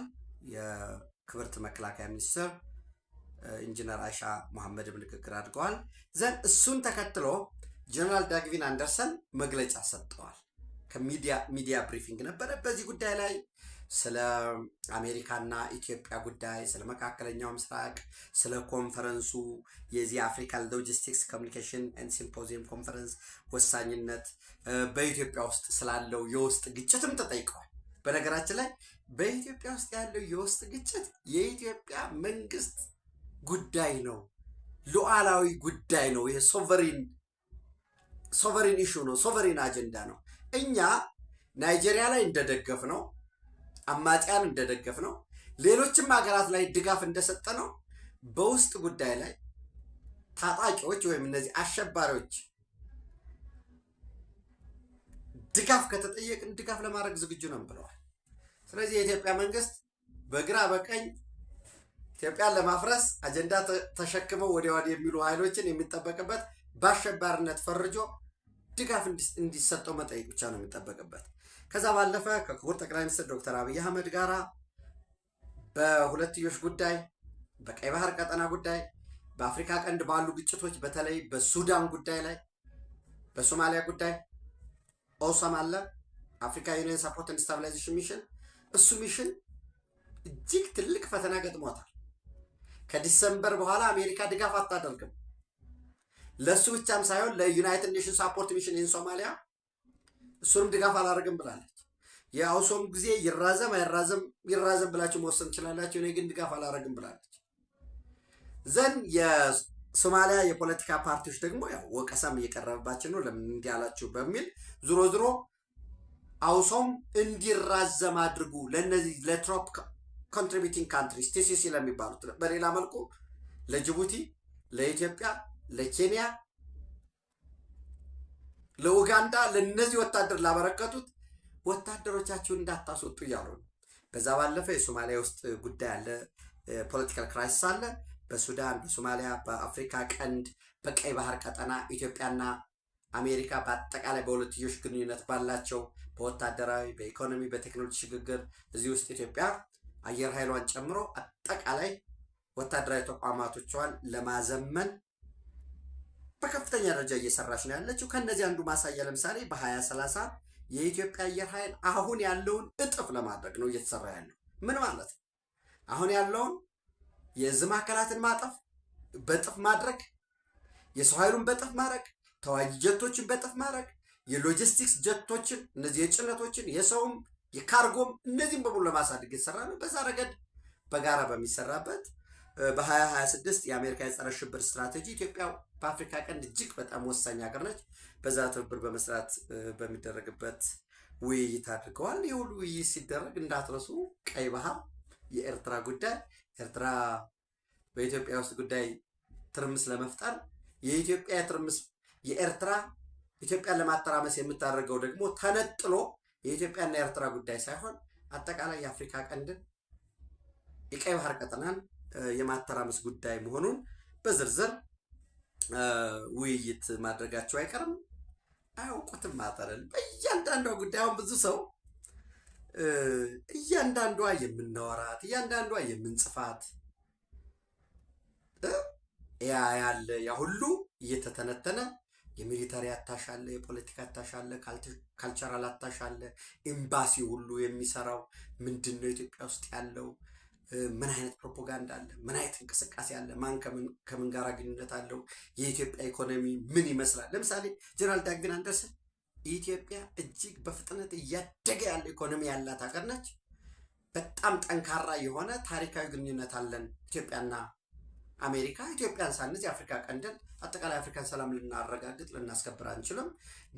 የክብርት መከላከያ ሚኒስትር ኢንጂነር አይሻ መሐመድም ንግግር አድርገዋል። እሱን ተከትሎ ጀነራል ዳግዊን አንደርሰን መግለጫ ሰጥተዋል። ሚዲያ ብሪፊንግ ነበረ። በዚህ ጉዳይ ላይ ስለ አሜሪካና ኢትዮጵያ ጉዳይ፣ ስለ መካከለኛው ምስራቅ፣ ስለ ኮንፈረንሱ የዚህ አፍሪካን ሎጂስቲክስ ኮሚኒኬሽን ኤንድ ሲምፖዚየም ኮንፈረንስ ወሳኝነት፣ በኢትዮጵያ ውስጥ ስላለው የውስጥ ግጭትም ተጠይቀዋል። በነገራችን ላይ በኢትዮጵያ ውስጥ ያለው የውስጥ ግጭት የኢትዮጵያ መንግስት ጉዳይ ነው፣ ሉዓላዊ ጉዳይ ነው። ይሄ ሶቨሪን ኢሹ ነው፣ ሶቨሪን አጀንዳ ነው። እኛ ናይጄሪያ ላይ እንደደገፍ ነው፣ አማጽያን እንደደገፍ ነው፣ ሌሎችም ሀገራት ላይ ድጋፍ እንደሰጠ ነው። በውስጥ ጉዳይ ላይ ታጣቂዎች ወይም እነዚህ አሸባሪዎች ድጋፍ ከተጠየቅን ድጋፍ ለማድረግ ዝግጁ ነው ብለዋል። ስለዚህ የኢትዮጵያ መንግስት በግራ በቀኝ ኢትዮጵያን ለማፍረስ አጀንዳ ተሸክመው ወዲያ ወዲህ የሚሉ ኃይሎችን የሚጠበቅበት በአሸባሪነት ፈርጆ ድጋፍ እንዲሰጠው መጠየቅ ብቻ ነው የሚጠበቅበት። ከዛ ባለፈ ከክቡር ጠቅላይ ሚኒስትር ዶክተር አብይ አህመድ ጋራ በሁለትዮሽ ጉዳይ፣ በቀይ ባህር ቀጠና ጉዳይ፣ በአፍሪካ ቀንድ ባሉ ግጭቶች በተለይ በሱዳን ጉዳይ ላይ፣ በሶማሊያ ጉዳይ ኦሰም አለ፣ አፍሪካ ዩኒየን ሰፖርት ኤንድ ስታቢላይዜሽን ሚሽን። እሱ ሚሽን እጅግ ትልቅ ፈተና ገጥሞታል። ከዲሰምበር በኋላ አሜሪካ ድጋፍ አታደርግም። ለእሱ ብቻም ሳይሆን ለዩናይትድ ኔሽን ሳፖርት ሚሽን ኢን ሶማሊያ እሱንም ድጋፍ አላደርግም ብላለች። የአውሶም ጊዜ ይራዘም ይራዘም ብላችሁ መወሰን ትችላላችሁ፣ እኔ ግን ድጋፍ አላደርግም ብላለች። ዘን የሶማሊያ የፖለቲካ ፓርቲዎች ደግሞ ያው ወቀሳም እየቀረበባቸው ነው፣ ለምን እንዲህ አላችሁ በሚል ዞሮ ዞሮ አውሶም እንዲራዘም አድርጉ ለነዚህ ለትሮፕ ኮንትሪቢዩቲንግ ካንትሪስ ቲሲሲ ለሚባሉት፣ በሌላ መልኩ ለጅቡቲ፣ ለኢትዮጵያ፣ ለኬንያ፣ ለኡጋንዳ ለነዚህ ወታደር ላበረከቱት ወታደሮቻችሁን እንዳታስወጡ እያሉ ነው። በዛ ባለፈ የሶማሊያ ውስጥ ጉዳይ አለ፣ ፖለቲካል ክራይሲስ አለ። በሱዳን፣ በሶማሊያ፣ በአፍሪካ ቀንድ፣ በቀይ ባህር ቀጠና ኢትዮጵያና አሜሪካ በአጠቃላይ በሁለትዮሽ ግንኙነት ባላቸው በወታደራዊ፣ በኢኮኖሚ፣ በቴክኖሎጂ ሽግግር እዚህ ውስጥ ኢትዮጵያ አየር ኃይሏን ጨምሮ አጠቃላይ ወታደራዊ ተቋማቶቿን ለማዘመን በከፍተኛ ደረጃ እየሰራች ነው ያለችው። ከነዚህ አንዱ ማሳያ ለምሳሌ በ2030 የኢትዮጵያ አየር ኃይል አሁን ያለውን እጥፍ ለማድረግ ነው እየተሰራ ያለው። ምን ማለት ነው? አሁን ያለውን የእዝ ማዕከላትን ማጠፍ በጥፍ ማድረግ፣ የሰው ኃይሉን በጥፍ ማድረግ፣ ተዋጊ ጀቶችን በጥፍ ማድረግ፣ የሎጂስቲክስ ጀቶችን እነዚህ የጭነቶችን የሰውም የካርጎም እነዚህም በሙሉ ለማሳደግ የተሰራ ነው። በዛ ረገድ በጋራ በሚሰራበት በ2026 የአሜሪካ የጸረ ሽብር ስትራቴጂ ኢትዮጵያ በአፍሪካ ቀንድ እጅግ በጣም ወሳኝ ሀገር ነች። በዛ ትብብር በመስራት በሚደረግበት ውይይት አድርገዋል። የሁሉ ውይይት ሲደረግ እንዳትረሱ ቀይ ባህር፣ የኤርትራ ጉዳይ፣ ኤርትራ በኢትዮጵያ ውስጥ ጉዳይ ትርምስ ለመፍጠር የኢትዮጵያ ትርምስ የኤርትራ ኢትዮጵያን ለማተራመስ የምታደርገው ደግሞ ተነጥሎ የኢትዮጵያና የኤርትራ ጉዳይ ሳይሆን አጠቃላይ የአፍሪካ ቀንድን የቀይ ባህር ቀጠናን የማተራመስ ጉዳይ መሆኑን በዝርዝር ውይይት ማድረጋቸው አይቀርም። አያውቁትም ማጠረን በእያንዳንዷ ጉዳይ አሁን ብዙ ሰው እያንዳንዷ የምናወራት እያንዳንዷ የምንጽፋት ያ ያለ ያ ሁሉ እየተተነተነ የሚሊታሪ አታሽ አለ፣ የፖለቲካ አታሽ አለ፣ ካልቸራል አታሽ አለ። ኤምባሲ ሁሉ የሚሰራው ምንድን ነው? ኢትዮጵያ ውስጥ ያለው ምን አይነት ፕሮፓጋንዳ አለ? ምን አይነት እንቅስቃሴ አለ? ማን ከምን ጋር ግንኙነት አለው? የኢትዮጵያ ኢኮኖሚ ምን ይመስላል? ለምሳሌ ጀነራል ዳግን አንደርሰን ኢትዮጵያ እጅግ በፍጥነት እያደገ ያለ ኢኮኖሚ ያላት ሀገር ነች። በጣም ጠንካራ የሆነ ታሪካዊ ግንኙነት አለን ኢትዮጵያና አሜሪካ። ኢትዮጵያን ሳንዝ የአፍሪካ ቀንድን አጠቃላይ አፍሪካን ሰላም ልናረጋግጥ ልናስከብር አንችልም።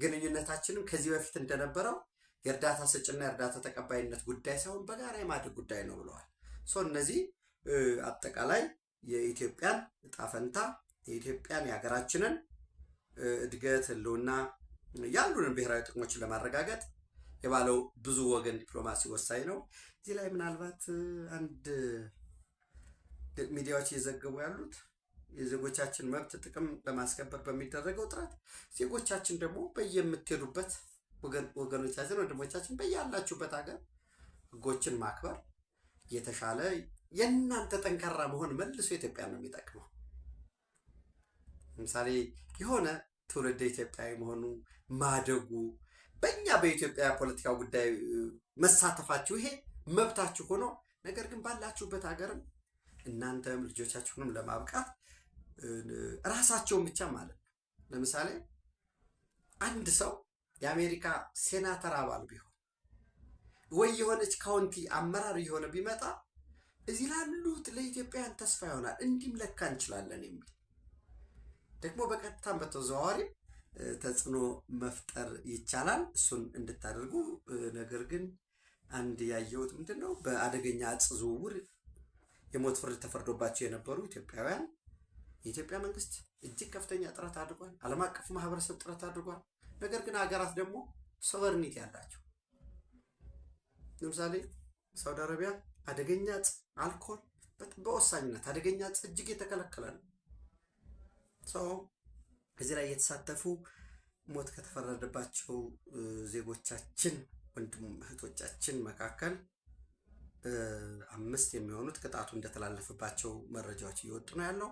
ግንኙነታችንም ከዚህ በፊት እንደነበረው የእርዳታ ሰጭና የእርዳታ ተቀባይነት ጉዳይ ሳይሆን በጋራ የማድረግ ጉዳይ ነው ብለዋል። እነዚህ አጠቃላይ የኢትዮጵያን ዕጣ ፈንታ የኢትዮጵያን የሀገራችንን እድገት ህልውና ያሉንን ብሔራዊ ጥቅሞችን ለማረጋገጥ የባለው ብዙ ወገን ዲፕሎማሲ ወሳኝ ነው። እዚህ ላይ ምናልባት አንድ ሚዲያዎች እየዘገቡ ያሉት የዜጎቻችን መብት ጥቅም ለማስከበር በሚደረገው ጥረት ዜጎቻችን ደግሞ በየምትሄዱበት ወገኖቻችን ወንድሞቻችን በያላችሁበት ሀገር ህጎችን ማክበር የተሻለ የእናንተ ጠንካራ መሆን መልሶ ኢትዮጵያ ነው የሚጠቅመው። ለምሳሌ የሆነ ትውልደ ኢትዮጵያዊ መሆኑ ማደጉ በእኛ በኢትዮጵያ ፖለቲካ ጉዳይ መሳተፋችሁ ይሄ መብታችሁ ሆኖ ነገር ግን ባላችሁበት ሀገርም እናንተም ልጆቻችሁንም ለማብቃት ራሳቸውን ብቻ ማለት ነው። ለምሳሌ አንድ ሰው የአሜሪካ ሴናተር አባል ቢሆን ወይ የሆነች ካውንቲ አመራር የሆነ ቢመጣ እዚህ ላሉት ለኢትዮጵያውያን ተስፋ ይሆናል፣ እንዲህም ለካ እንችላለን የሚል ደግሞ በቀጥታም በተዘዋዋሪም ተጽዕኖ መፍጠር ይቻላል። እሱን እንድታደርጉ። ነገር ግን አንድ ያየሁት ምንድነው በአደገኛ እጽ ዝውውር የሞት ፍርድ ተፈርዶባቸው የነበሩ ኢትዮጵያውያን የኢትዮጵያ መንግስት እጅግ ከፍተኛ ጥረት አድርጓል። ዓለም አቀፍ ማህበረሰብ ጥረት አድርጓል። ነገር ግን ሀገራት ደግሞ ሶቨርኒቲ ያላቸው ለምሳሌ ሳውዲ አረቢያ አደገኛ እጽ፣ አልኮል በወሳኝነት አደገኛ እጽ እጅግ የተከለከለ ነው። ሰው እዚህ ላይ የተሳተፉ ሞት ከተፈረደባቸው ዜጎቻችን ወንድም እህቶቻችን መካከል 5 የሚሆኑት ቅጣቱ እንደተላለፈባቸው መረጃዎች እየወጡ ነው ያለው።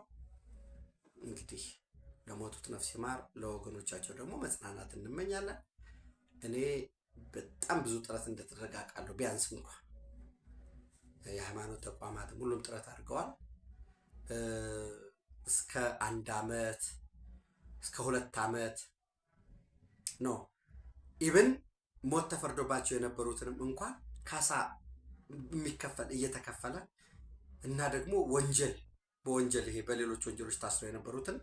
እንግዲህ ለሞቱት ነፍስ ይማር፣ ለወገኖቻቸው ደግሞ መጽናናት እንመኛለን። እኔ በጣም ብዙ ጥረት እንደተደረገ አውቃለሁ። ቢያንስ እንኳን የሃይማኖት ተቋማት ሁሉም ጥረት አድርገዋል። እስከ 1 ዓመት እስከ 2 ዓመት ነው ኢቭን ሞት ተፈርዶባቸው የነበሩትንም እንኳን ካሳ የሚከፈል እየተከፈለ እና ደግሞ በወንጀል ይሄ በሌሎች ወንጀሎች ታስረው የነበሩትን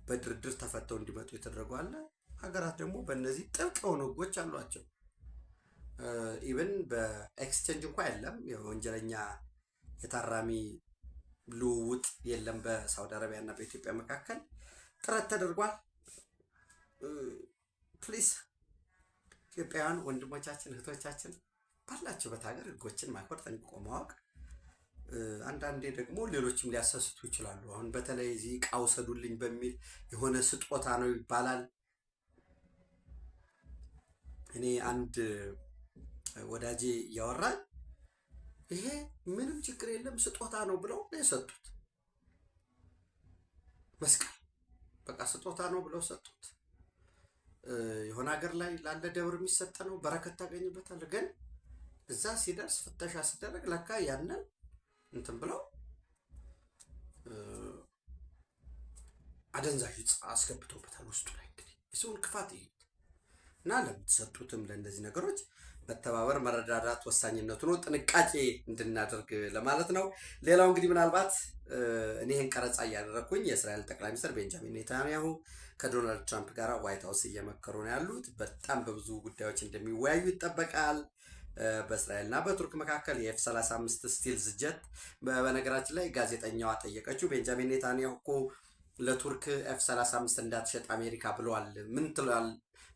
በድርድር ተፈተው እንዲመጡ የተደረጉ አለ። ሀገራት ደግሞ በእነዚህ ጥብቅ የሆኑ ህጎች አሏቸው። ኢቭን በኤክስቼንጅ እንኳን የለም፣ የወንጀለኛ የታራሚ ልውውጥ የለም በሳውዲ አረቢያ እና በኢትዮጵያ መካከል። ጥረት ተደርጓል። ፕሊስ ኢትዮጵያውያን ወንድሞቻችን እህቶቻችን ባላችሁበት ሀገር ህጎችን ማክበር ጠንቅቆ ማወቅ። አንዳንዴ ደግሞ ሌሎችም ሊያሰስቱ ይችላሉ። አሁን በተለይ እዚህ ዕቃ ውሰዱልኝ በሚል የሆነ ስጦታ ነው ይባላል። እኔ አንድ ወዳጄ እያወራኝ ይሄ ምንም ችግር የለም ስጦታ ነው ብለው ነው የሰጡት። መስቀል በቃ ስጦታ ነው ብለው ሰጡት። የሆነ ሀገር ላይ ላለ ደብር የሚሰጥ ነው፣ በረከት ታገኝበታል። ግን እዛ ሲደርስ ፍተሻ ሲደረግ ለካ ያንን እንትን ብለው አደንዛዥ ዕፅ አስገብቶበታል ውስጡ ላይ። እንግዲህ የሰውን ክፋት ይዩት እና ለምትሰጡትም ለእንደዚህ ነገሮች መተባበር መረዳዳት ወሳኝነቱ ነው። ጥንቃቄ እንድናደርግ ለማለት ነው። ሌላው እንግዲህ ምናልባት እኔ ይህን ቀረጻ እያደረግኩኝ የእስራኤል ጠቅላይ ሚኒስትር ቤንጃሚን ኔታንያሁ ከዶናልድ ትራምፕ ጋር ዋይት ሀውስ እየመከሩ ነው ያሉት። በጣም በብዙ ጉዳዮች እንደሚወያዩ ይጠበቃል። በእስራኤልና በቱርክ መካከል የኤፍ-35 ስቲልዝ ጀት በነገራችን ላይ ጋዜጠኛዋ ጠየቀችው። ቤንጃሚን ኔታንያሁ እኮ ለቱርክ ኤፍ-35 እንዳትሸጥ አሜሪካ ብለዋል፣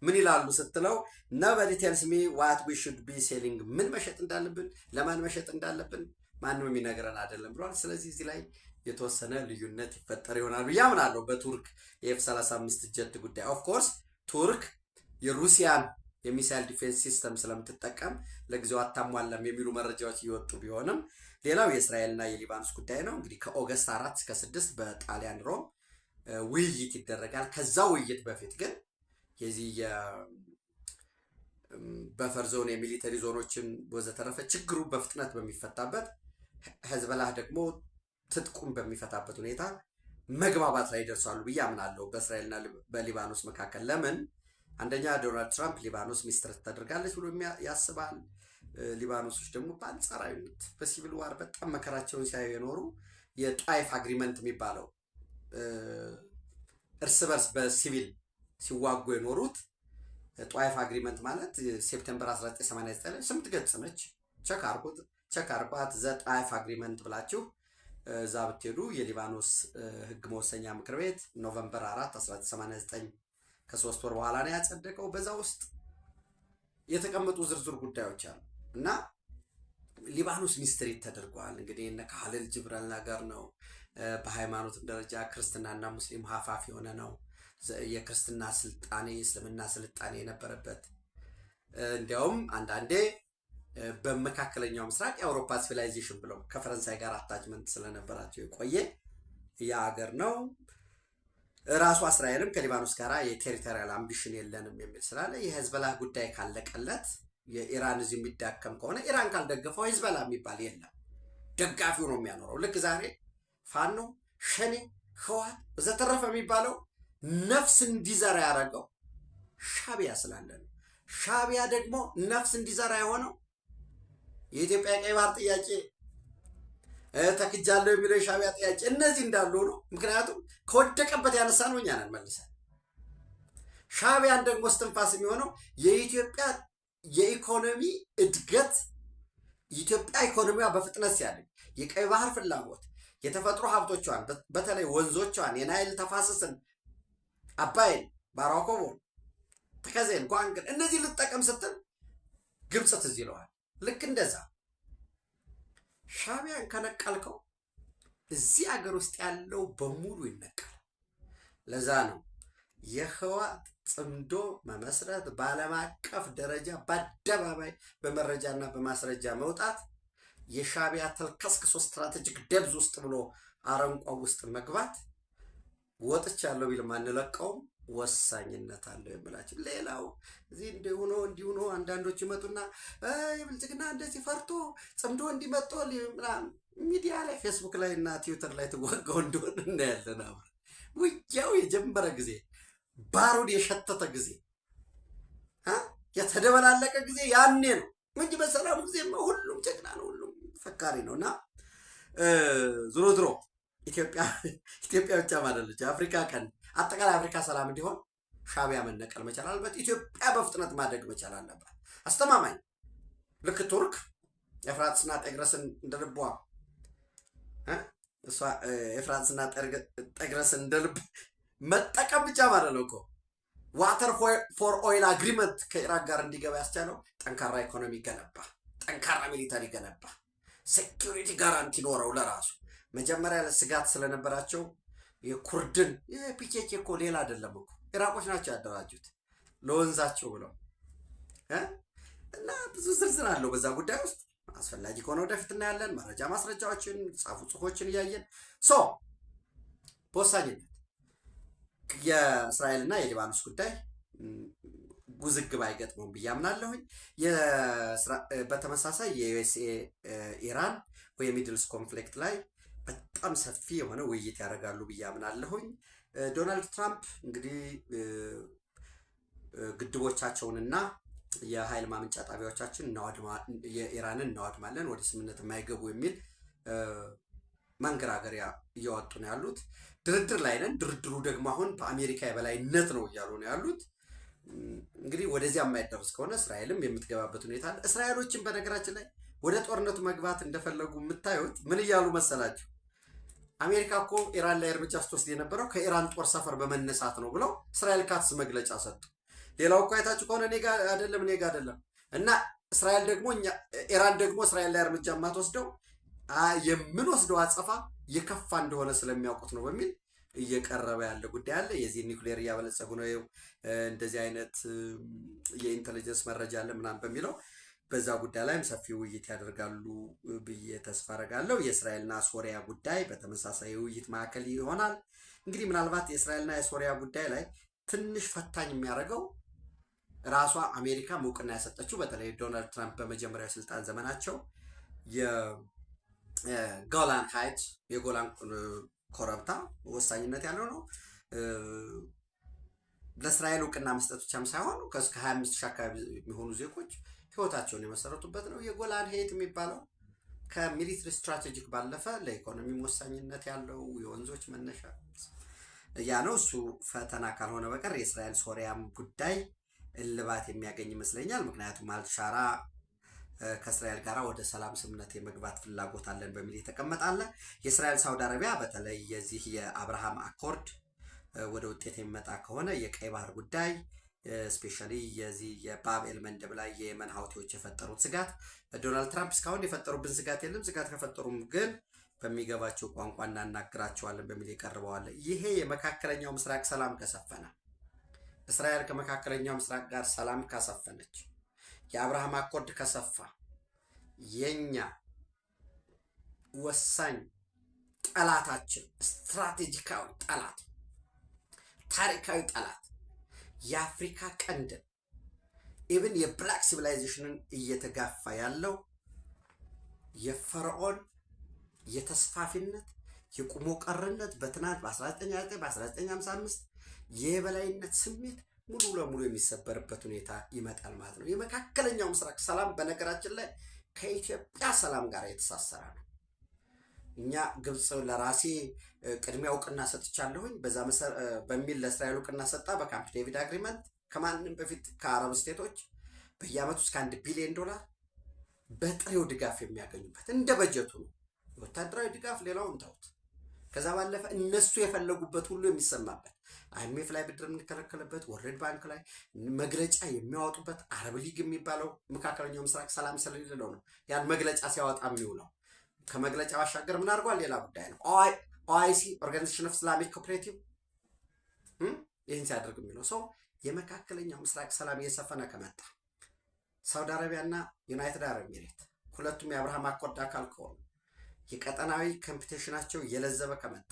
ምን ይላሉ ስትለው ነበዲ ቴልስ ሚ ዋት ዊ ሹድ ቢ ሴሊንግ፣ ምን መሸጥ እንዳለብን ለማን መሸጥ እንዳለብን ማንም የሚነግረን አይደለም ብለዋል። ስለዚህ እዚህ ላይ የተወሰነ ልዩነት ይፈጠር ይሆናል ብዬ አምናለሁ በቱርክ የኤፍ-35 ጀት ጉዳይ። ኦፍኮርስ ቱርክ የሩሲያን የሚሳይል ዲፌንስ ሲስተም ስለምትጠቀም ለጊዜው አታሟላም የሚሉ መረጃዎች እየወጡ ቢሆንም ሌላው የእስራኤልና የሊባኖስ ጉዳይ ነው። እንግዲህ ከኦገስት 4 እስከ 6 በጣሊያን ሮም ውይይት ይደረጋል። ከዛ ውይይት በፊት ግን የዚህ በፈር ዞን የሚሊተሪ ዞኖችን ወዘተረፈ ችግሩ በፍጥነት በሚፈታበት ህዝበላህ ደግሞ ትጥቁን በሚፈታበት ሁኔታ መግባባት ላይ ይደርሳሉ ብዬ አምናለሁ በእስራኤልና በሊባኖስ መካከል። ለምን? አንደኛ ዶናልድ ትራምፕ ሊባኖስ ሚስትር ታደርጋለች ብሎ ያስባል። ሊባኖሶች ደግሞ በአንጻራዊነት በሲቪል ዋር በጣም መከራቸውን ሲያዩ የኖሩ የጣይፍ አግሪመንት የሚባለው እርስ በርስ በሲቪል ሲዋጉ የኖሩት ጣይፍ አግሪመንት ማለት ሴፕቴምበር 1989 ላይ 8 ገጽ ነች። ቸክ አርጓት ዘ ጣይፍ አግሪመንት ብላችሁ እዛ ብትሄዱ የሊባኖስ ህግ መወሰኛ ምክር ቤት ኖቨምበር 4 1989 ከ3 ወር በኋላ ነው ያጸደቀው። በዛ ውስጥ የተቀመጡ ዝርዝር ጉዳዮች አሉ እና ሊባኖስ ሚስትሪት ተደርጓል። እንግዲህ እነ ካህሊል ጅብራን ነገር ነው። በሃይማኖትም ደረጃ ክርስትናና ሙስሊም ሀፋፍ የሆነ ነው። የክርስትና ስልጣኔ እስልምና ስልጣኔ የነበረበት እንዲያውም አንዳንዴ በመካከለኛው ምስራቅ የአውሮፓ ሲቪላይዜሽን ብለው ከፈረንሳይ ጋር አታችመንት ስለነበራቸው የቆየ የሀገር ነው። ራሱ እስራኤልም ከሊባኖስ ጋር የቴሪቶሪያል አምቢሽን የለንም የሚል ስላለ የህዝበላህ ጉዳይ ካለቀለት የኢራን እዚህ የሚዳከም ከሆነ ኢራን ካልደገፈው ሂዝቦላ የሚባል የለም። ደጋፊው ነው የሚያኖረው። ልክ ዛሬ ፋኖ፣ ሸኔ፣ ህወሓት በዘተረፈ የሚባለው ነፍስ እንዲዘራ ያደረገው ሻዕቢያ ስላለ ነው። ሻዕቢያ ደግሞ ነፍስ እንዲዘራ የሆነው የኢትዮጵያ ቀይ ባህር ጥያቄ ተክጃለሁ የሚለው የሻዕቢያ ጥያቄ እነዚህ እንዳሉ ነው። ምክንያቱም ከወደቀበት ያነሳ ነው እኛ ነን መልሰን። ሻዕቢያን ደግሞ እስትንፋስ የሚሆነው የኢትዮጵያ የኢኮኖሚ እድገት፣ ኢትዮጵያ ኢኮኖሚዋ በፍጥነት ሲያድግ የቀይ ባህር ፍላጎት፣ የተፈጥሮ ሀብቶቿን በተለይ ወንዞቿን፣ የናይል ተፋሰስን፣ አባይን፣ ባራኮቦን፣ ተከዜን፣ ጓንግን እነዚህ ልጠቀም ስትል ግብፅ ትዝ ይለዋል። ልክ እንደዛ ሻዕቢያን ከነቀልከው እዚህ ሀገር ውስጥ ያለው በሙሉ ይነቃል። ለዛ ነው የህወሓት ጽምዶ መመስረት በዓለም አቀፍ ደረጃ በአደባባይ በመረጃና በማስረጃ መውጣት የሻዕቢያ ተልከስክሶ ስትራቴጂክ ደብዝ ውስጥ ብሎ አረንቋው ውስጥ መግባት ወጥቻለሁ ቢል ማንለቀውም ወሳኝነት አለው የምላችሁ። ሌላው እዚህ እንዲሆኖ አንዳንዶች ይመጡና የብልጽግና እንደዚህ ፈርቶ ጽምዶ እንዲመጣ ሚዲያ ላይ ፌስቡክ ላይ እና ትዊተር ላይ ተወጋው እንደሆነ እናያለን። አሁን ውጊያው የጀመረ ጊዜ ባሩድ የሸተተ ጊዜ የተደበላለቀ ጊዜ ያኔ ነው እንጂ በሰላሙ ጊዜ ሁሉም ጀግና ነው፣ ሁሉም ፈካሪ ነው። እና ዞሮ ዞሮ ኢትዮጵያ ብቻ ማለለች አፍሪካ ቀን አጠቃላይ አፍሪካ ሰላም እንዲሆን ሻዕቢያ መነቀል መቻል አለበት። ኢትዮጵያ በፍጥነት ማደግ መቻል አለባት። አስተማማኝ ልክ ቱርክ ኤፍራጥስና ጤግረስን እንደልቧ እሷ ኤፍራጥስና ጤግረስን እንደልብ መጠቀም ብቻ ማለት ነው እኮ። ዋተር ፎር ኦይል አግሪመንት ከኢራቅ ጋር እንዲገባ ያስቻለው ጠንካራ ኢኮኖሚ ገነባ፣ ጠንካራ ሚሊታሪ ገነባ፣ ሴኪሪቲ ጋራንቲ ኖረው ለራሱ። መጀመሪያ ለስጋት ስለነበራቸው የኩርድን የፒኬኬ እኮ ሌላ አይደለም እኮ ኢራቆች ናቸው ያደራጁት ለወንዛቸው ብለው እና ብዙ ዝርዝር አለው በዛ ጉዳይ ውስጥ። አስፈላጊ ከሆነ ወደፊት እናያለን። መረጃ ማስረጃዎችን ጻፉ ጽሁፎችን እያየን በወሳኝነት የእስራኤልና የሊባኖስ ጉዳይ ውዝግብ አይገጥመውም ብዬ አምናለሁኝ። በተመሳሳይ የዩኤስኤ ኢራን ወይ ሚድልስ ኮንፍሊክት ላይ በጣም ሰፊ የሆነ ውይይት ያደርጋሉ ብዬ አምናለሁኝ። ዶናልድ ትራምፕ እንግዲህ ግድቦቻቸውንና የኃይል ማመንጫ ጣቢያዎቻችን የኢራንን እናወድማለን፣ ወደ ስምምነት የማይገቡ የሚል መንገራገሪያ እያወጡ ነው ያሉት። ድርድር ላይ ነን፣ ድርድሩ ደግሞ አሁን በአሜሪካ የበላይነት ነው እያሉ ነው ያሉት። እንግዲህ ወደዚያ የማይደርስ ከሆነ እስራኤልም የምትገባበት ሁኔታ አለ። እስራኤሎችን በነገራችን ላይ ወደ ጦርነቱ መግባት እንደፈለጉ የምታዩት ምን እያሉ መሰላችሁ? አሜሪካ እኮ ኢራን ላይ እርምጃ ስትወስድ የነበረው ከኢራን ጦር ሰፈር በመነሳት ነው ብለው እስራኤል ካትስ መግለጫ ሰጡ። ሌላው እኮ አይታችሁ ከሆነ እኔ ጋር አይደለም እና እስራኤል ደግሞ ኢራን ደግሞ እስራኤል ላይ እርምጃ የማትወስደው የምንወስደው አጸፋ የከፋ እንደሆነ ስለሚያውቁት ነው በሚል እየቀረበ ያለ ጉዳይ አለ። የዚህ ኒውክሌር እያበለጸጉ ነው፣ እንደዚህ አይነት የኢንተለጀንስ መረጃ አለ ምናምን በሚለው በዛ ጉዳይ ላይም ሰፊ ውይይት ያደርጋሉ ብዬ ተስፋ አደርጋለሁ። የእስራኤልና ሶሪያ ጉዳይ በተመሳሳይ ውይይት ማዕከል ይሆናል። እንግዲህ ምናልባት የእስራኤልና የሶሪያ ጉዳይ ላይ ትንሽ ፈታኝ የሚያደርገው ራሷ አሜሪካ እውቅና ያሰጠችው በተለይ ዶናልድ ትራምፕ በመጀመሪያው ስልጣን ዘመናቸው የጎላን ሃይት የጎላን ኮረብታ ወሳኝነት ያለው ነው። ለእስራኤል እውቅና መስጠት ብቻም ሳይሆን ከ25,000 አካባቢ የሚሆኑ ዜጎች ህይወታቸውን የመሰረቱበት ነው። የጎላን ሄይት የሚባለው ከሚሊትሪ ስትራቴጂክ ባለፈ ለኢኮኖሚ ወሳኝነት ያለው የወንዞች መነሻ ያ ነው። እሱ ፈተና ካልሆነ በቀር የእስራኤል ሶሪያም ጉዳይ እልባት የሚያገኝ ይመስለኛል። ምክንያቱም አልሻራ ከእስራኤል ጋር ወደ ሰላም ስምምነት የመግባት ፍላጎት አለን በሚል የተቀመጣለ። የእስራኤል ሳውዲ አረቢያ በተለይ የዚህ የአብርሃም አኮርድ ወደ ውጤት የሚመጣ ከሆነ የቀይ ባህር ጉዳይ ስፔሻሊ የዚህ የባብኤል መንደብ ላይ የየመን ሀውቲዎች የፈጠሩት ስጋት ዶናልድ ትራምፕ እስካሁን የፈጠሩብን ስጋት የለም፣ ስጋት ከፈጠሩም ግን በሚገባቸው ቋንቋ እናናግራቸዋለን በሚል የቀርበዋል። ይሄ የመካከለኛው ምስራቅ ሰላም ከሰፈነ እስራኤል ከመካከለኛው ምስራቅ ጋር ሰላም ካሰፈነች የአብርሃም አኮርድ ከሰፋ የኛ ወሳኝ ጠላታችን ስትራቴጂካዊ ጠላት ታሪካዊ ጠላት የአፍሪካ ቀንድ ኢቭን የብላክ ሲቪላይዜሽንን እየተጋፋ ያለው የፈርዖን የተስፋፊነት የቁሞ ቀርነት በትናንት በ1929 በ1955 የበላይነት ስሜት ሙሉ ለሙሉ የሚሰበርበት ሁኔታ ይመጣል ማለት ነው። የመካከለኛው ምስራቅ ሰላም በነገራችን ላይ ከኢትዮጵያ ሰላም ጋር የተሳሰረ ነው። እኛ ግብፅ ለራሴ ቅድሚያ እውቅና ሰጥቻለሁኝ በዛ በሚል ለእስራኤል እውቅና ሰጣ በካምፕ ዴቪድ አግሪመንት ከማንም በፊት ከአረብ ስቴቶች በየአመቱ እስከ $1 ቢሊዮን በጥሬው ድጋፍ የሚያገኙበት እንደ በጀቱ ነው። ወታደራዊ ድጋፍ ሌላውን ተውት። ከዛ ባለፈ እነሱ የፈለጉበት ሁሉ የሚሰማበት አይኤምኤፍ ላይ ብድር የምንከለከልበት ወርልድ ባንክ ላይ መግለጫ የሚያወጡበት አረብ ሊግ የሚባለው መካከለኛው ምስራቅ ሰላም ስለሌለው ነው ያን መግለጫ ሲያወጣ የሚውለው። ከመግለጫ ባሻገር ምን አድርጓል ሌላ ጉዳይ ነው። ኦአይሲ ኦርጋናይዜሽን ኦፍ ኢስላሚክ ኮኦፕሬቲቭ ይህን ሲያደርግ የሚለው ሰው የመካከለኛው ምስራቅ ሰላም እየሰፈነ ከመጣ ሳውዲ አረቢያና ዩናይትድ አረብ ኤሚሬት ሁለቱም የአብርሃም አኮርድ አካል ከሆኑ የቀጠናዊ ኮምፒቲሽናቸው እየለዘበ ከመጣ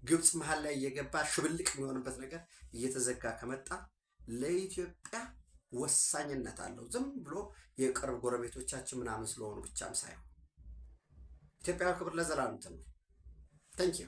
ግብፅ መሀል ላይ እየገባ ሽብልቅ የሚሆንበት ነገር እየተዘጋ ከመጣ ለኢትዮጵያ ወሳኝነት አለው። ዝም ብሎ የቅርብ ጎረቤቶቻችን ምናምን ስለሆኑ ብቻም ሳይሆን ኢትዮጵያ ክብር ለዘላለም ትኑር። ታንኪዩ